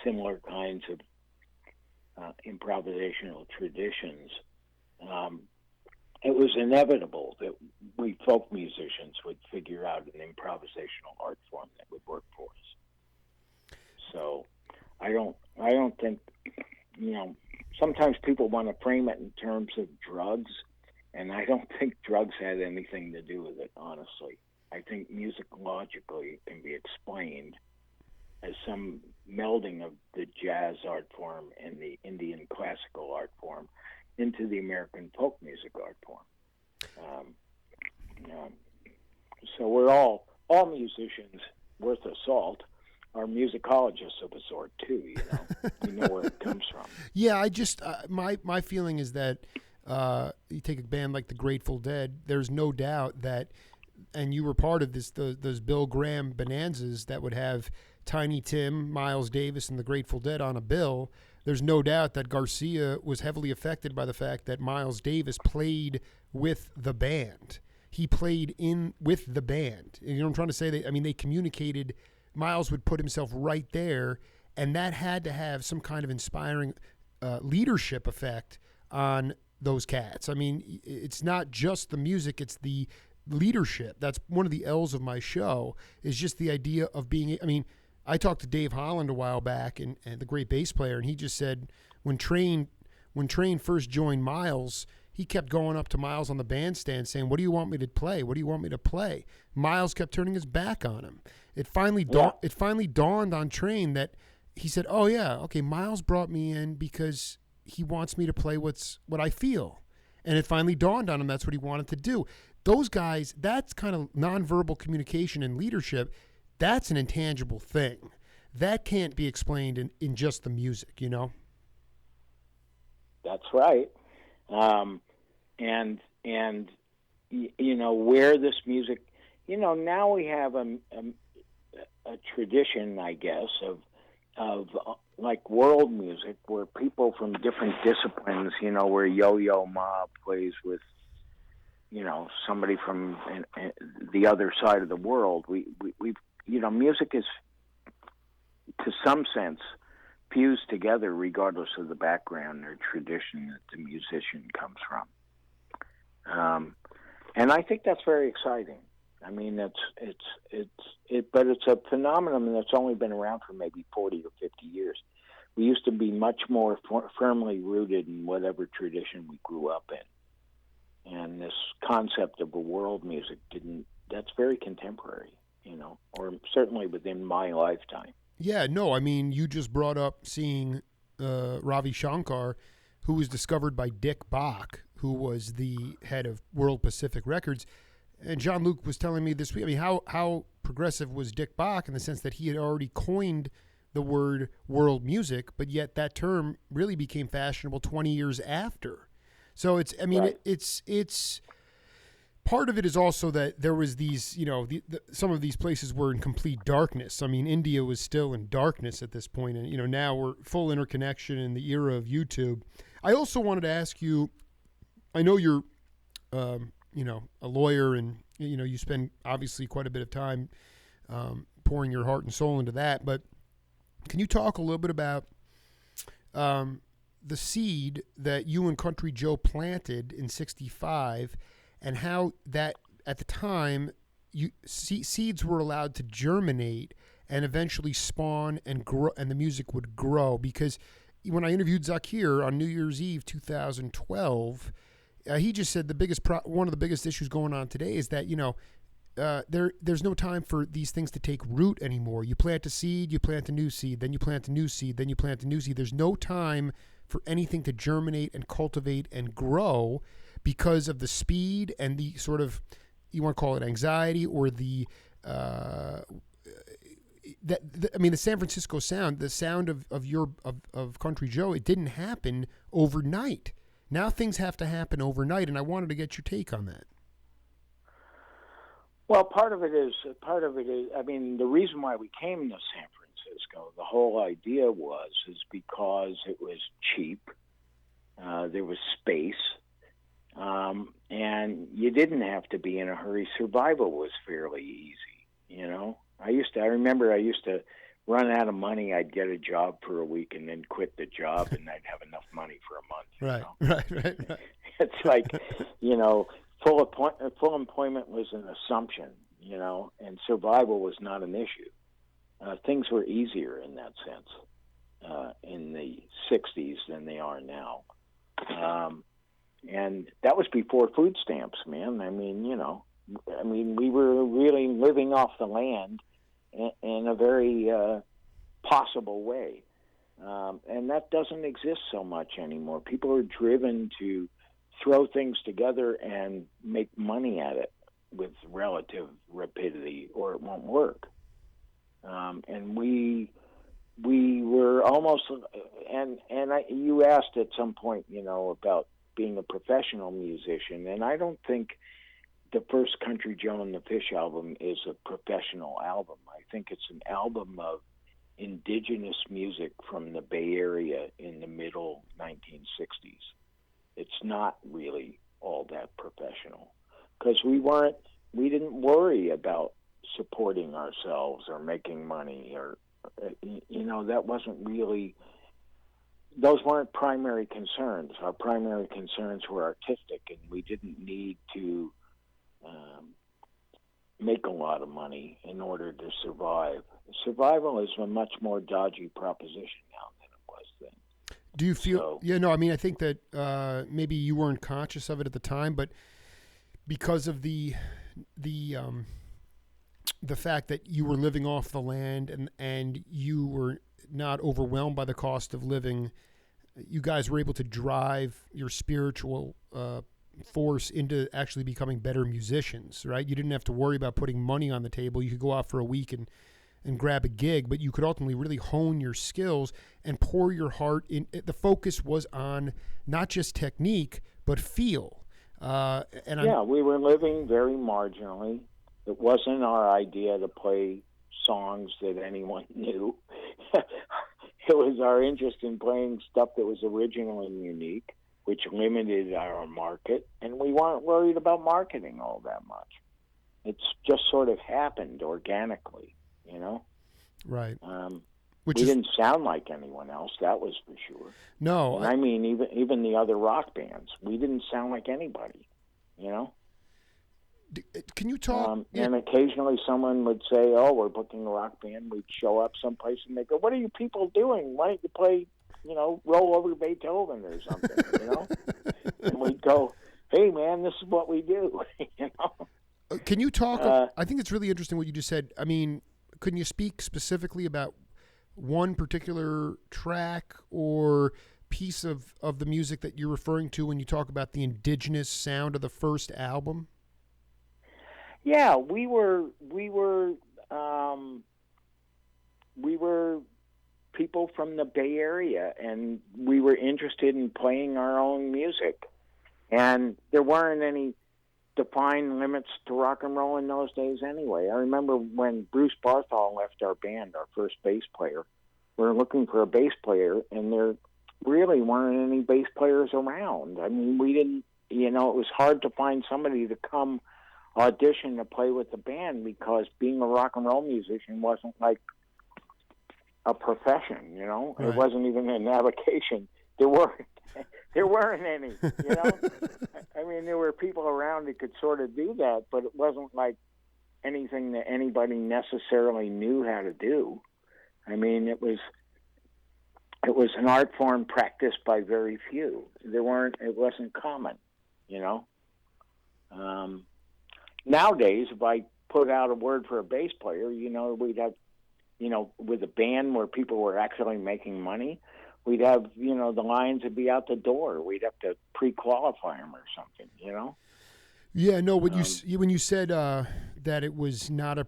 similar kinds of improvisational traditions. It was inevitable that we folk musicians would figure out an improvisational art form that would work for us. So I don't think, sometimes people want to frame it in terms of drugs, and I don't think drugs had anything to do with it, honestly. I think musicologically it can be explained as some melding of the jazz art form and the Indian classical art form into the American folk music art form. So we're all musicians worth of salt are musicologists of a sort too. We know where it comes from. Yeah, I just my feeling is that you take a band like the Grateful Dead. There's no doubt that, and you were part of this those Bill Graham bonanzas that would have Tiny Tim, Miles Davis, and the Grateful Dead on a bill. There's no doubt that Garcia was heavily affected by the fact that Miles Davis played with the band. He played with the band. You know what I'm trying to say? They communicated. Miles would put himself right there, and that had to have some kind of inspiring leadership effect on those cats. I mean, it's not just the music, it's the leadership. That's one of the L's of my show, is just the idea of being, I talked to Dave Holland a while back, and the great bass player, and he just said when Train first joined Miles, he kept going up to Miles on the bandstand saying, "What do you want me to play? What do you want me to play?" Miles kept turning his back on him. It finally dawned on Train that he said, "Oh yeah, okay, Miles brought me in because he wants me to play what I feel." And it finally dawned on him that's what he wanted to do. Those guys, that's kind of nonverbal communication and leadership. That's an intangible thing. That can't be explained in just the music, That's right. Where this music, now we have a tradition, I guess, of like world music, where people from different disciplines, where Yo-Yo Ma plays with, somebody from the other side of the world. We've music is, to some sense, fused together regardless of the background or tradition that the musician comes from. And I think that's very exciting. But it's a phenomenon that's only been around for maybe 40 or 50 years. We used to be much more firmly rooted in whatever tradition we grew up in. And this concept of a world music that's very contemporary, or certainly within my lifetime. Yeah, no, you just brought up seeing Ravi Shankar, who was discovered by Dick Bach, who was the head of World Pacific Records. And Jean-Luc was telling me this week, how progressive was Dick Bach in the sense that he had already coined the word world music, but yet that term really became fashionable 20 years after. So it's part of it is also that there was these, some of these places were in complete darkness. India was still in darkness at this point, and now we're full interconnection in the era of YouTube. I also wanted to ask you, I know you're, a lawyer, and you spend obviously quite a bit of time pouring your heart and soul into that. But can you talk a little bit about the seed that you and Country Joe planted in '65, and how that at the time seeds were allowed to germinate and eventually spawn and grow, and the music would grow? Because when I interviewed Zakir on New Year's Eve 2012, he just said one of the biggest issues going on today is that, there's no time for these things to take root anymore. You plant a seed, you plant a new seed, then you plant a new seed, then you plant a new seed. There's no time for anything to germinate and cultivate and grow because of the speed and the sort of, you want to call it anxiety, or the San Francisco sound, the sound of Country Joe, it didn't happen overnight. Now things have to happen overnight, and I wanted to get your take on that. Well, part of it is, I mean, the reason why we came to San Francisco, the whole idea is because it was cheap, there was space, and you didn't have to be in a hurry. Survival was fairly easy, I remember I used to run out of money. I'd get a job for a week and then quit the job, and I'd have enough money for a month. Right. It's like, full employment was an assumption, and survival was not an issue. Things were easier in that sense in the 60s than they are now. And that was before food stamps, man. I mean, we were really living off the land in a very possible way. And that doesn't exist so much anymore. People are driven to throw things together and make money at it with relative rapidity, or it won't work. And we were almost, you asked at some point, about being a professional musician, and I don't think the first Country Joe and the Fish album is a professional album. I think it's an album of indigenous music from the Bay Area in the middle 1960s. It's not really all that professional, because we didn't worry about supporting ourselves or making money, or that wasn't really, those weren't primary concerns. Our primary concerns were artistic, and we didn't need to make a lot of money in order to survive. Survival is a much more dodgy proposition now than it was then. Do you feel? I think that maybe you weren't conscious of it at the time, but because of the fact that you were living off the land and you were not overwhelmed by the cost of living, you guys were able to drive your spiritual force into actually becoming better musicians, right? You didn't have to worry about putting money on the table. You could go out for a week and grab a gig, but you could ultimately really hone your skills and pour your heart in. The focus was on not just technique, but feel. We were living very marginally. It wasn't our idea to play songs that anyone knew. It was our interest in playing stuff that was original and unique, which limited our market, and we weren't worried about marketing all that much. It's just sort of happened organically, Right. We didn't sound like anyone else, that was for sure. No. And I mean, even the other rock bands, we didn't sound like anybody, Can you talk? And occasionally someone would say, "Oh, we're booking a rock band." We'd show up someplace and they go, "What are you people doing? Why don't you play, Roll Over Beethoven or something?" And we'd go, "Hey, man, this is what we do." Can you talk? I think it's really interesting what you just said. I mean, couldn't you speak specifically about one particular track or piece of the music that you're referring to when you talk about the indigenous sound of the first album? Yeah, we were people from the Bay Area, and we were interested in playing our own music. And there weren't any defined limits to rock and roll in those days anyway. I remember when Bruce Barthol left our band, our first bass player, we were looking for a bass player, and there really weren't any bass players around. I mean, we didn't, it was hard to find somebody to come audition to play with the band, because being a rock and roll musician wasn't like a profession, Right. It wasn't even an avocation. There weren't any, I mean, there were people around that could sort of do that, but it wasn't like anything that anybody necessarily knew how to do. I mean, it was an art form practiced by very few. It wasn't common. you know. Nowadays, if I put out a word for a bass player, we'd have, with a band where people were actually making money, we'd have, the lines would be out the door. We'd have to pre-qualify them or something, Yeah, no. When you said that it was not a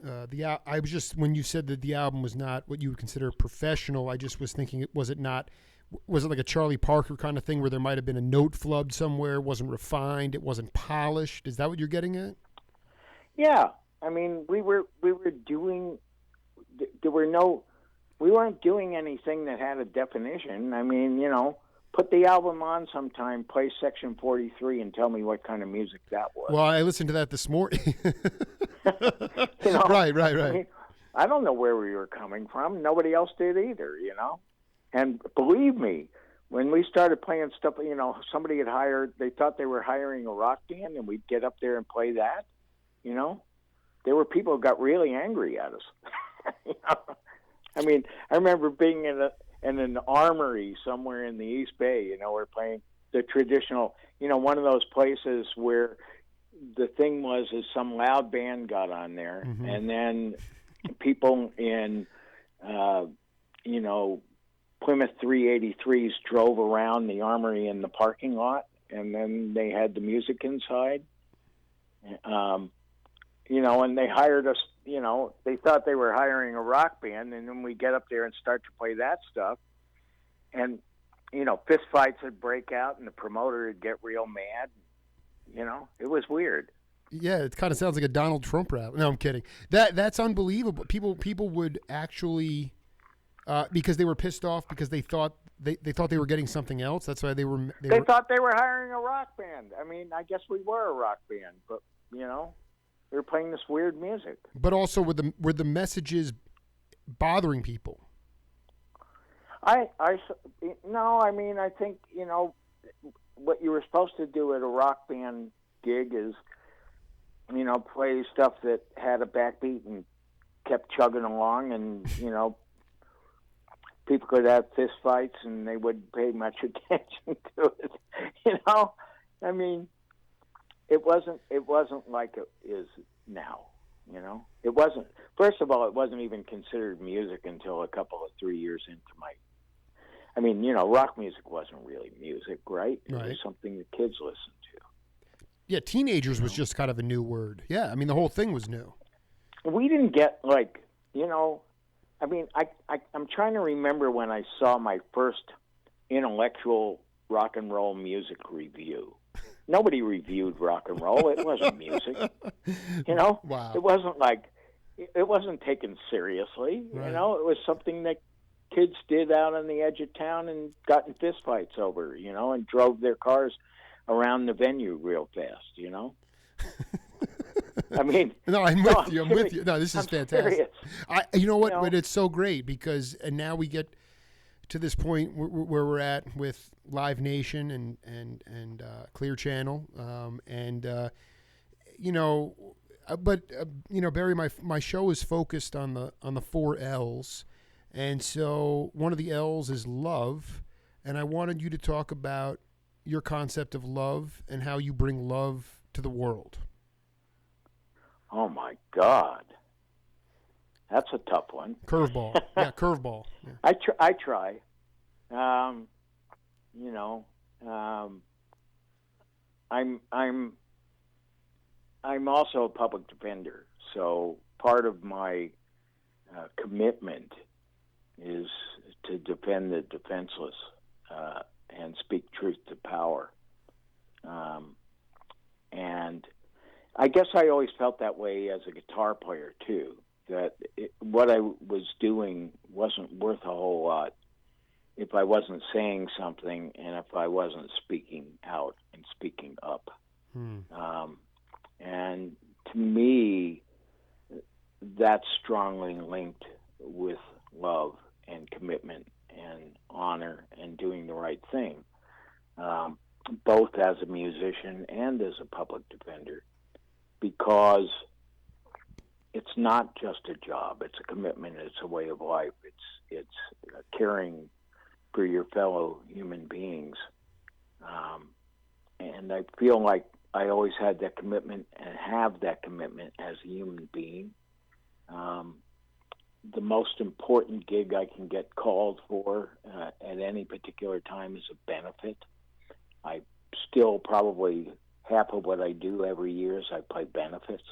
I was just, when you said that the album was not what you would consider professional, I just was thinking, was it like a Charlie Parker kind of thing where there might have been a note flubbed somewhere, it wasn't refined, it wasn't polished? Is that what you're getting at? Yeah, I mean, we weren't doing anything that had a definition. I mean, put the album on sometime, play section 43 and tell me what kind of music that was. Well, I listened to that this morning. Right. I mean, I don't know where we were coming from. Nobody else did either, And believe me, when we started playing stuff, somebody had they thought they were hiring a rock band, and we'd get up there and play that, There were people who got really angry at us. I mean, I remember being in an armory somewhere in the East Bay, we're playing the traditional, one of those places where the thing was is some loud band got on there, mm-hmm. and then people in, Plymouth 383s drove around the armory in the parking lot, and then they had the music inside. And they hired us, they thought they were hiring a rock band, and then we get up there and start to play that stuff. And, fist fights would break out, and the promoter would get real mad. It was weird. Yeah, it kind of sounds like a Donald Trump rap. No, I'm kidding. That's unbelievable. People would actually, because they were pissed off because they thought they were getting something else. That's why they thought they were hiring a rock band. I mean, I guess we were a rock band, but we were playing this weird music. But also, were the messages bothering people? No. I mean, I think what you were supposed to do at a rock band gig is, play stuff that had a backbeat and kept chugging along, and people could have fist fights and they wouldn't pay much attention to it. I mean, it wasn't like it is now. It wasn't. First of all, it wasn't even considered music until a couple of 3 years into my. I mean, rock music wasn't really music, right? It was something that kids listened to. Yeah, teenagers was just kind of a new word. Yeah, I mean, the whole thing was new. We didn't get I mean, I'm trying to remember when I saw my first intellectual rock and roll music review. Nobody reviewed rock and roll. It wasn't music. Wow. It wasn't taken seriously. Right. It was something that kids did out on the edge of town and got in fistfights over, and drove their cars around the venue real fast, I mean, no, I'm with you. No, this is fantastic. You know what? But it's so great because, and now we get to this point where we're at with Live Nation and Clear Channel, Barry, my show is focused on the 4 L's, and so one of the L's is love, and I wanted you to talk about your concept of love and how you bring love to the world. Oh my God, that's a tough one. Curveball, yeah, curveball. Yeah. I try. I'm also a public defender, so part of my commitment is to defend the defenseless and speak truth to power. And I guess I always felt that way as a guitar player too, that what I was doing wasn't worth a whole lot if I wasn't saying something and if I wasn't speaking out and speaking up. And to me, that's strongly linked with love and commitment and honor and doing the right thing, both as a musician and as a public defender, because it's not just a job, it's a commitment, it's a way of life, it's caring for your fellow human beings. and I feel like I always had that commitment and have that commitment as a human being. The most important gig I can get called for at any particular time is a benefit. I still probably half of what I do every year is I play benefits,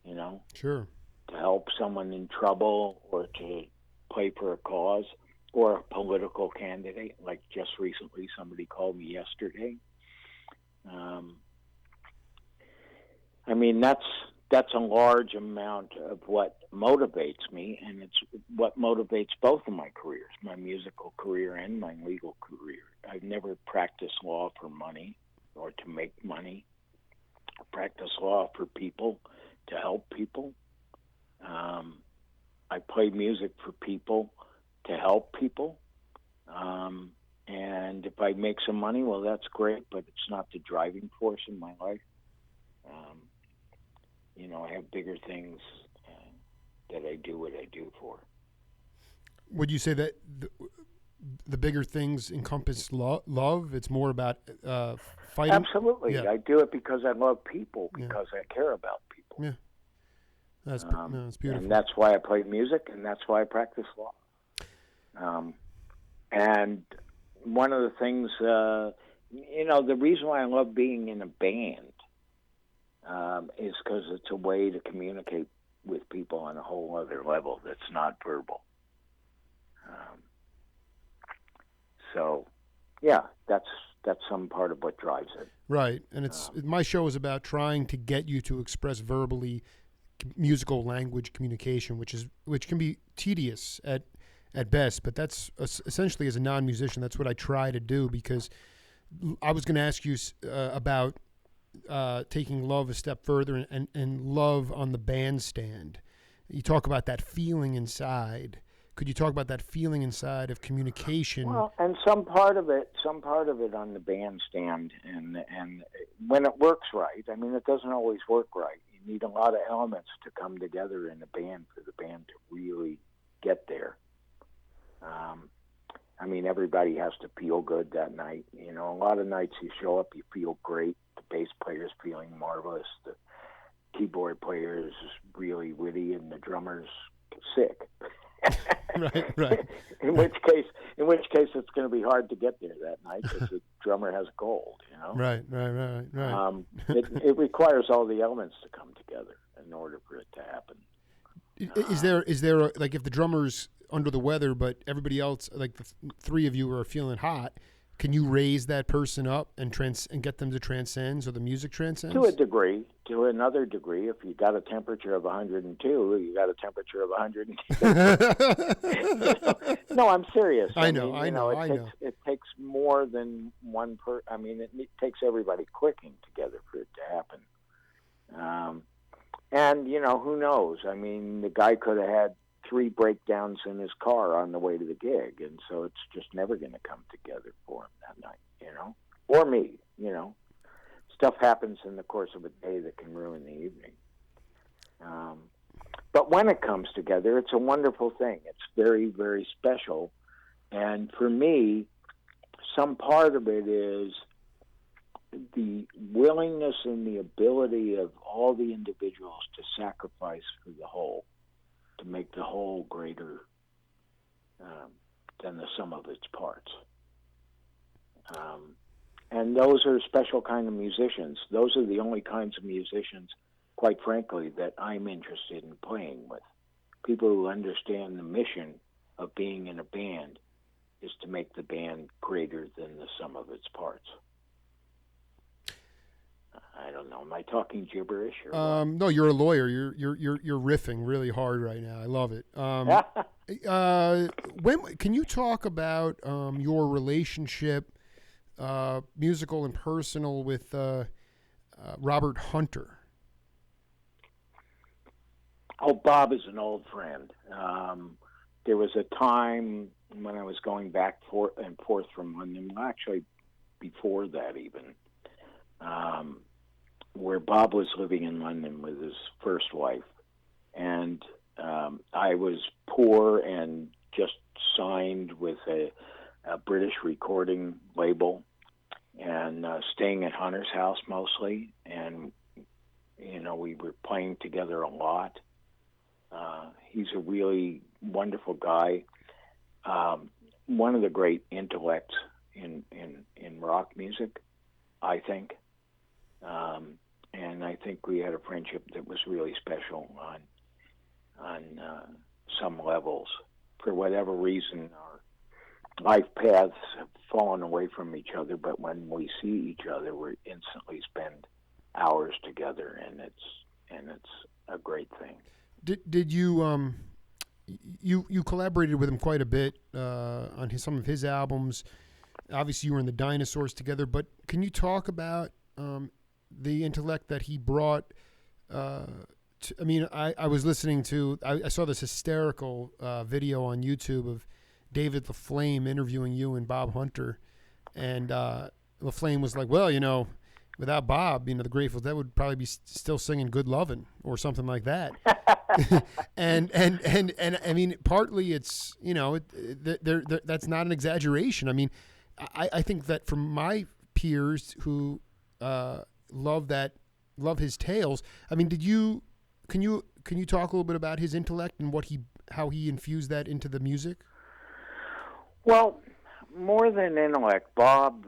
you know, Sure. to help someone in trouble or to play for a cause or a political candidate. Like just recently, somebody called me yesterday. I mean, that's a large amount of what motivates me, and it's what motivates both of my careers, my musical career and my legal career. I've never practiced law for money or to make money. I practice law for people, to help people. I play music for people, to help people. And if I make some money, well, that's great, but it's not the driving force in my life. You know, I have bigger things that I do what I do for. Would you say that the bigger things encompass love? It's more about fighting? Absolutely. Yeah. I do it because I love people, because I care about people. Yeah. That's beautiful. And that's why I play music, and that's why I practice law. And one of the things, you know, the reason why I love being in a band is because it's a way to communicate with people on a whole other level that's not verbal. So, yeah, that's some part of what drives it. Right, and it's my show is about trying to get you to express verbally musical language communication, which can be tedious at best, but that's essentially, as a non-musician, that's what I try to do, because I was going to ask you about taking love a step further and love on the bandstand. You talk about that feeling inside. Could you talk about that feeling inside of communication? Well, and some part of it on the bandstand, and when it works right. I mean, it doesn't always work right. You need a lot of elements to come together in a band for the band to really get there. I mean, everybody has to feel good that night. You know, a lot of nights you show up, you feel great. The bass player's feeling marvelous. The keyboard player is really witty, and the drummer's sick. Right. in which case, it's going to be hard to get there that night because the drummer has a cold. You know. Right. It requires all the elements to come together in order for it to happen. Is there like, if the drummer's under the weather, but everybody else, like the three of you, are feeling hot, can you raise that person up and get them to transcend, so the music transcends? To a degree. To another degree, if you got a temperature of 102, you got a temperature of 102. No, I'm serious. I know. It takes more than one I mean, it takes everybody clicking together for it to happen. And, you know, who knows? I mean, the guy could have had 3 breakdowns in his car on the way to the gig, and so it's just never going to come together for him that night, you know, or me, you know. Stuff happens in the course of a day that can ruin the evening. But when it comes together, it's a wonderful thing. It's very, very special. And for me, some part of it is the willingness and the ability of all the individuals to sacrifice for the whole, to make the whole greater than the sum of its parts. And those are special kind of musicians. Those are the only kinds of musicians, quite frankly, that I'm interested in playing with. People who understand the mission of being in a band is to make the band greater than the sum of its parts. I don't know. Am I talking gibberish? Or no, you're a lawyer. You're riffing really hard right now. I love it. Can you talk about your relationship, musical and personal, with Robert Hunter? Oh, Bob is an old friend. There was a time when I was going back and forth from London, actually before that even, where Bob was living in London with his first wife. And I was poor and just signed with a British recording label. And staying at Hunter's house mostly, and we were playing together a lot. He's a really wonderful guy. One of the great intellects in rock music, I think. And I think we had a friendship that was really special on some levels. For whatever reason, our life paths have fallen away from each other, but when we see each other, we instantly spend hours together, and it's a great thing. Did you you collaborated with him quite a bit on some of his albums? Obviously, you were in the Dinosaurs together, but can you talk about the intellect that he brought? I was listening to, I saw this hysterical video on YouTube of David LaFlame interviewing you and Bob Hunter, and LaFlame was like, well, without Bob, the Grateful Dead would probably be still singing "Good Lovin'" or something like that. and I mean, partly it's that's not an exaggeration. I mean, I think that from my peers who love his tales. I mean, can you talk a little bit about his intellect and how he infused that into the music? Well, more than intellect, Bob,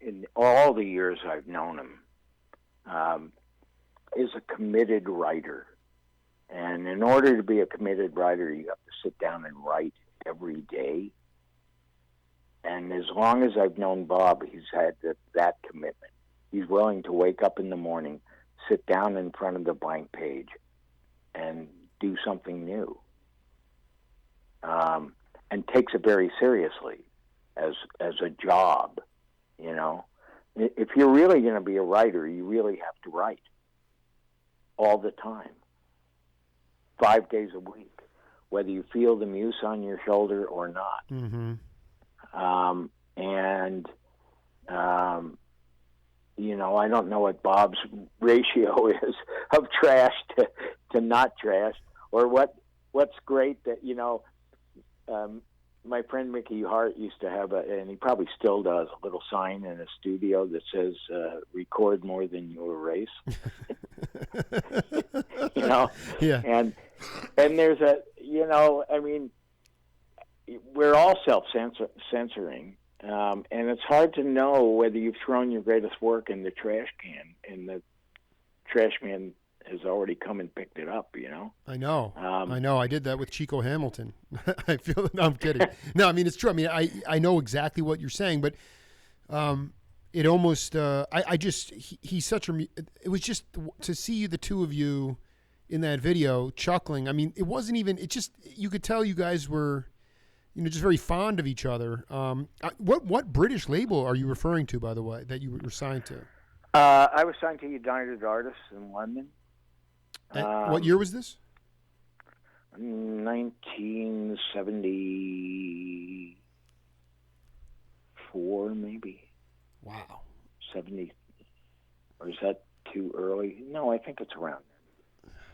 in all the years I've known him, is a committed writer. And in order to be a committed writer, you have to sit down and write every day. And as long as I've known Bob, he's had that commitment. He's willing to wake up in the morning, sit down in front of the blank page, and do something new. And takes it very seriously as a job, If you're really going to be a writer, you really have to write all the time, 5 days a week, whether you feel the muse on your shoulder or not. Mm-hmm. I don't know what Bob's ratio is of trash to not trash, or what's great that, my friend Mickey Hart used to have and he probably still does, a little sign in a studio that says, record more than you erase. Yeah. And there's we're all self-censoring. And it's hard to know whether you've thrown your greatest work in the trash can, and the trash man has already come and picked it up, I know. I did that with Chico Hamilton. I feel. No, I'm kidding. No, I mean, it's true. I mean, I know exactly what you're saying, but it almost. He's such a. It was just to see the two of you in that video chuckling. I mean, it wasn't even. It just, you could tell you guys were, just very fond of each other. What British label are you referring to, by the way, that you were signed to? I was signed to United Artists in London. What year was this? 1974, maybe. Wow. 70, or is that too early? No, I think it's around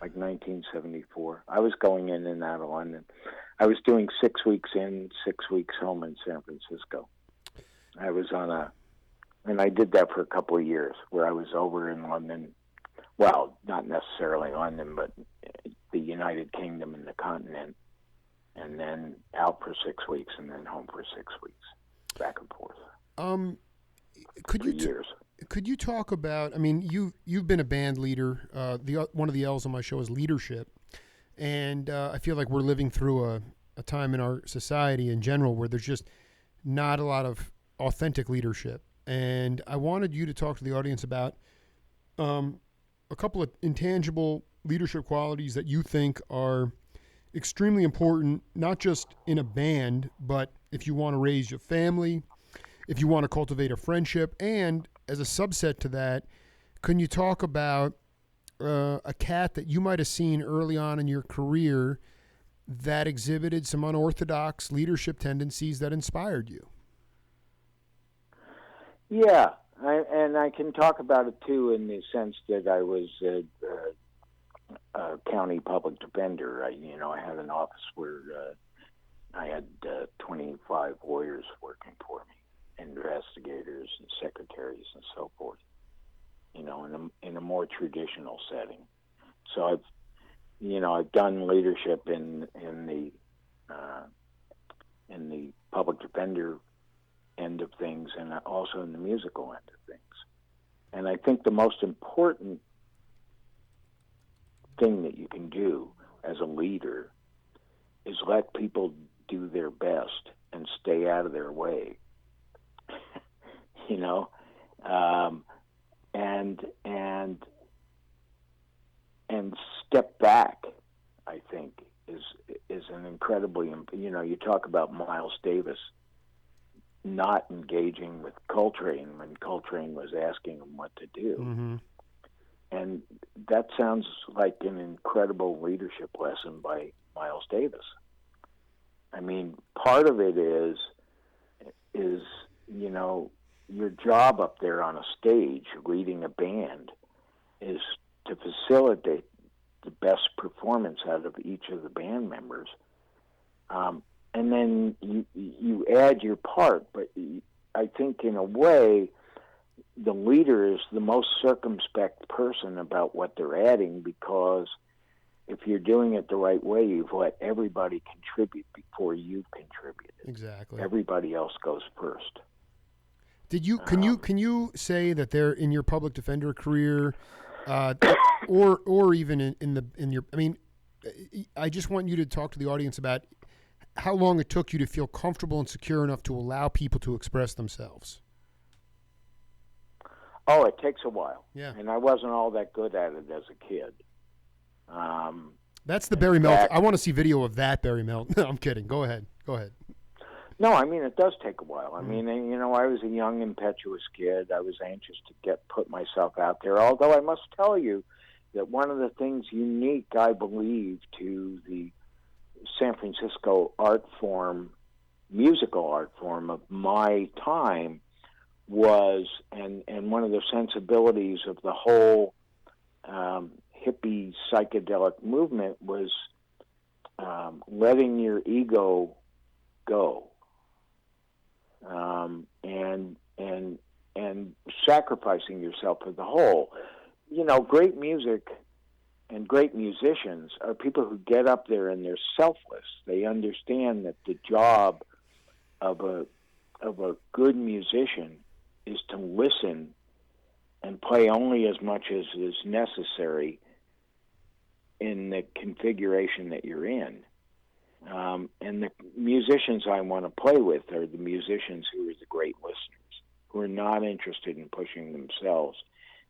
like 1974. I was going in and out of London. I was doing 6 weeks in, 6 weeks home in San Francisco. I was and I did that for a couple of years, where I was over in London. Well, not necessarily London, but the United Kingdom and the continent, and then out for 6 weeks, and then home for 6 weeks, back and forth. Could you talk about? I mean, you've been a band leader. One of the L's on my show is leadership, and I feel like we're living through a time in our society in general where there's just not a lot of authentic leadership. And I wanted you to talk to the audience about a couple of intangible leadership qualities that you think are extremely important, not just in a band, but if you want to raise your family, if you want to cultivate a friendship. And as a subset to that, can you talk about a cat that you might have seen early on in your career that exhibited some unorthodox leadership tendencies that inspired you? Yeah, and I can talk about it too in the sense that I was a county public defender. I had an office where I had 25 lawyers working for me, investigators and secretaries and so forth, in a more traditional setting. So I've done leadership in the public defender end of things, and also in the musical end of things. And I think the most important thing that you can do as a leader is let people do their best and stay out of their way. And step back, I think, is an incredibly, you talk about Miles Davis not engaging with Coltrane when Coltrane was asking him what to do. Mm-hmm. And that sounds like an incredible leadership lesson by Miles Davis. I mean, part of it is your job up there on a stage leading a band is to facilitate the best performance out of each of the band members. And then you add your part, but I think in a way the leader is the most circumspect person about what they're adding, because if you're doing it the right way, you've let everybody contribute before you've contributed. Exactly. Everybody else goes first. Can you say that there in your public defender career, or even in your, I mean, I just want you to talk to the audience about how long it took you to feel comfortable and secure enough to allow people to express themselves. Oh, it takes a while. Yeah. And I wasn't all that good at it as a kid. That's the Barry Melton. I want to see video of that Barry Melton. No, I'm kidding. Go ahead. No, I mean, it does take a while. I mean, I was a young, impetuous kid. I was anxious to put myself out there. Although I must tell you that one of the things unique, I believe, to the San Francisco musical art form of my time was, and one of the sensibilities of the whole hippie psychedelic movement was letting your ego go. And sacrificing yourself for the whole. Great music and great musicians are people who get up there and they're selfless. They understand that the job of a good musician is to listen and play only as much as is necessary in the configuration that you're in. And the musicians I want to play with are the musicians who are the great listeners, who are not interested in pushing themselves.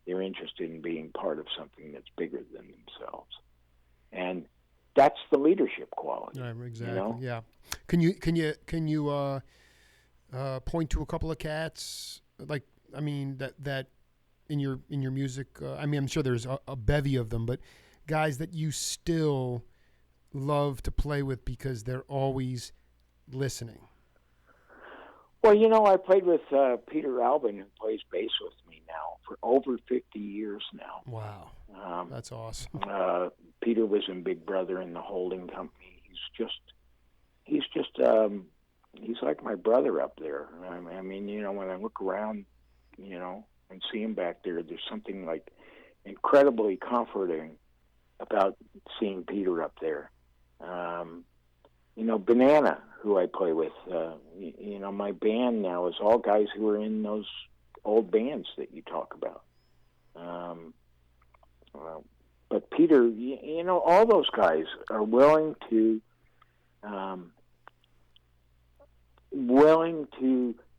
They're interested in being part of something that's bigger than themselves. And that's the leadership quality. Right, exactly. Yeah. Can you point to a couple of cats that in your music? I'm sure there's a bevy of them, but guys that you still love to play with because they're always listening. Well, I played with Peter Albin, who plays bass with me now for over 50 years now. Wow, that's awesome. Peter was in Big Brother in the holding company. He's like my brother up there. I mean, when I look around, and see him back there, there's something like incredibly comforting about seeing Peter up there. Banana, who I play with, my band now is all guys who are in those old bands that you talk about. But Peter, all those guys are willing to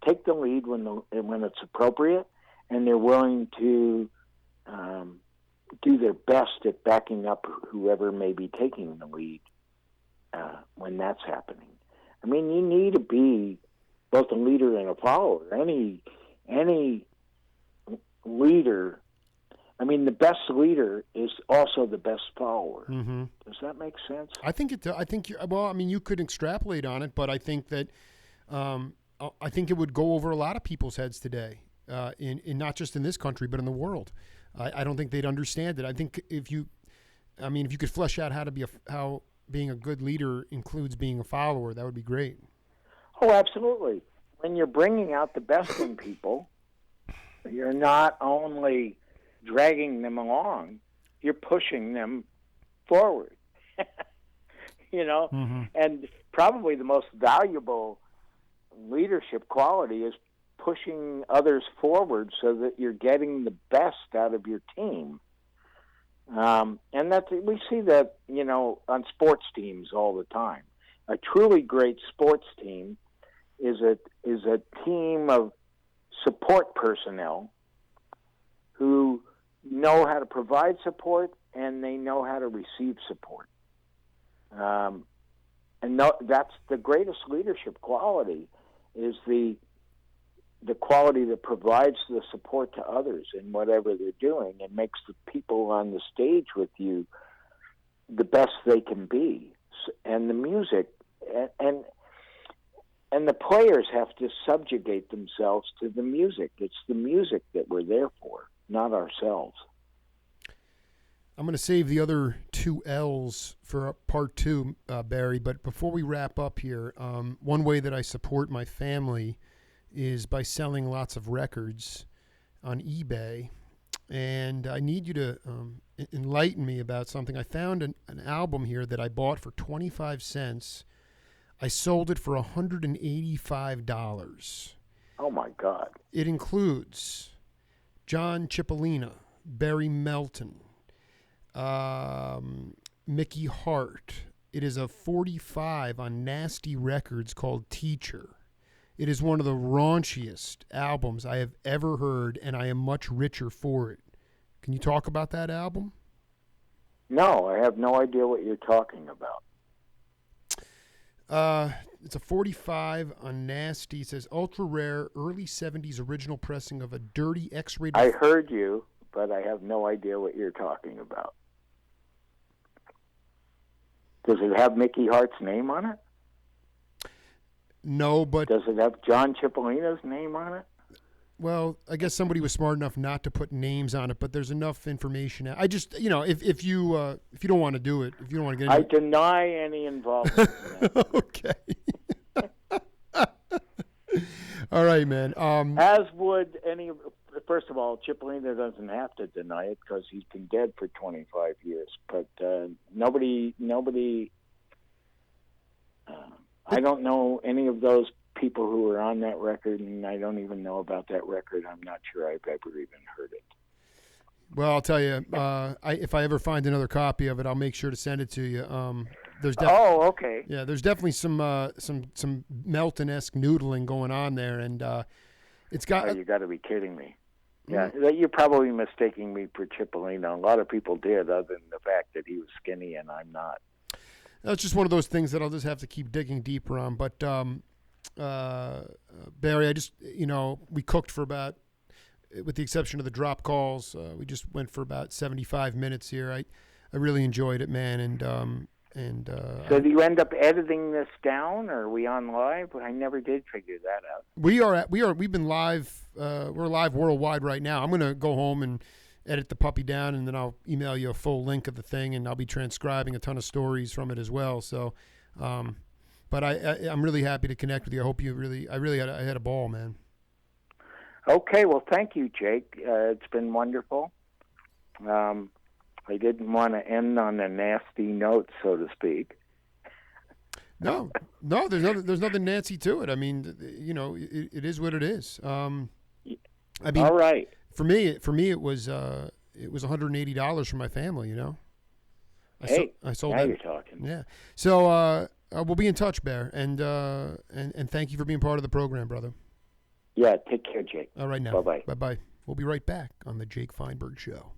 take the lead when it's appropriate, and they're willing to do their best at backing up whoever may be taking the lead when that's happening. I mean, you need to be both a leader and a follower. Any leader, the best leader is also the best follower. Mm-hmm. Does that make sense? I think it. I think you could extrapolate on it, but I think that I think it would go over a lot of people's heads today, in not just in this country but in the world. I don't think they'd understand it. I think if you could flesh out how being a good leader includes being a follower, that would be great. Oh, absolutely. When you're bringing out the best in people, You're not only dragging them along, you're pushing them forward. Mm-hmm. And probably the most valuable leadership quality is pushing others forward so that you're getting the best out of your team. And we see that, on sports teams all the time. A truly great sports team is a team of support personnel who know how to provide support and they know how to receive support. That's the greatest leadership quality, is the quality that provides the support to others in whatever they're doing and makes the people on the stage with you the best they can be. And the music and the players have to subjugate themselves to the music. It's the music that we're there for, not ourselves. I'm going to save the other two L's for part two, Barry. But before we wrap up here, one way that I support my family is by selling lots of records on eBay. And I need you to enlighten me about something. I found an album here that I bought for 25 cents. I sold it for $185. Oh, my God. It includes John Cipollina, Barry Melton, Mickey Hart. It is a 45 on Nasty Records called Teacher. It is one of the raunchiest albums I have ever heard, and I am much richer for it. Can you talk about that album? No, I have no idea what you're talking about. It's a 45 on Nasty. It says ultra rare, early 70s original pressing of a dirty X-rated. I heard you, but I have no idea what you're talking about. Does it have Mickey Hart's name on it? No, but... Does it have John Cipollina's name on it? Well, I guess somebody was smart enough not to put names on it, but there's enough information. I just, if you don't want to do it, if you don't want to get into I deny any involvement in that. Okay. All right, man. As would any... First of all, Cipollina doesn't have to deny it because he's been dead for 25 years. But nobody... I don't know any of those people who were on that record, and I don't even know about that record. I'm not sure I've ever even heard it. Well, I'll tell you, if I ever find another copy of it, I'll make sure to send it to you. Okay. Yeah, there's definitely some Melton-esque noodling going on there, and it's got. Oh, you got to be kidding me. Yeah, you're probably mistaking me for Cipollina. A lot of people did, other than the fact that he was skinny and I'm not. That's just one of those things that I'll just have to keep digging deeper on. But Barry, I just, we cooked for about, with the exception of the drop calls, we just went for about 75 minutes here. I really enjoyed it, man. So do you end up editing this down, or are we on live? I never did figure that out. We've been live. We're live worldwide right now. I'm going to go home and edit the puppy down, and then I'll email you a full link of the thing, and I'll be transcribing a ton of stories from it as well. So, but I'm really happy to connect with you. I hope I had a ball, man. Okay, well, thank you, Jake. It's been wonderful. I didn't want to end on a nasty note, so to speak. No, there's nothing nasty to it. I mean, it is what it is. I mean, all right. For me, it was $180 for my family. I sold now that. You're talking. Yeah. So we'll be in touch, Bear, and thank you for being part of the program, brother. Yeah. Take care, Jake. All right now. Bye-bye. Bye-bye. We'll be right back on the Jake Feinberg Show.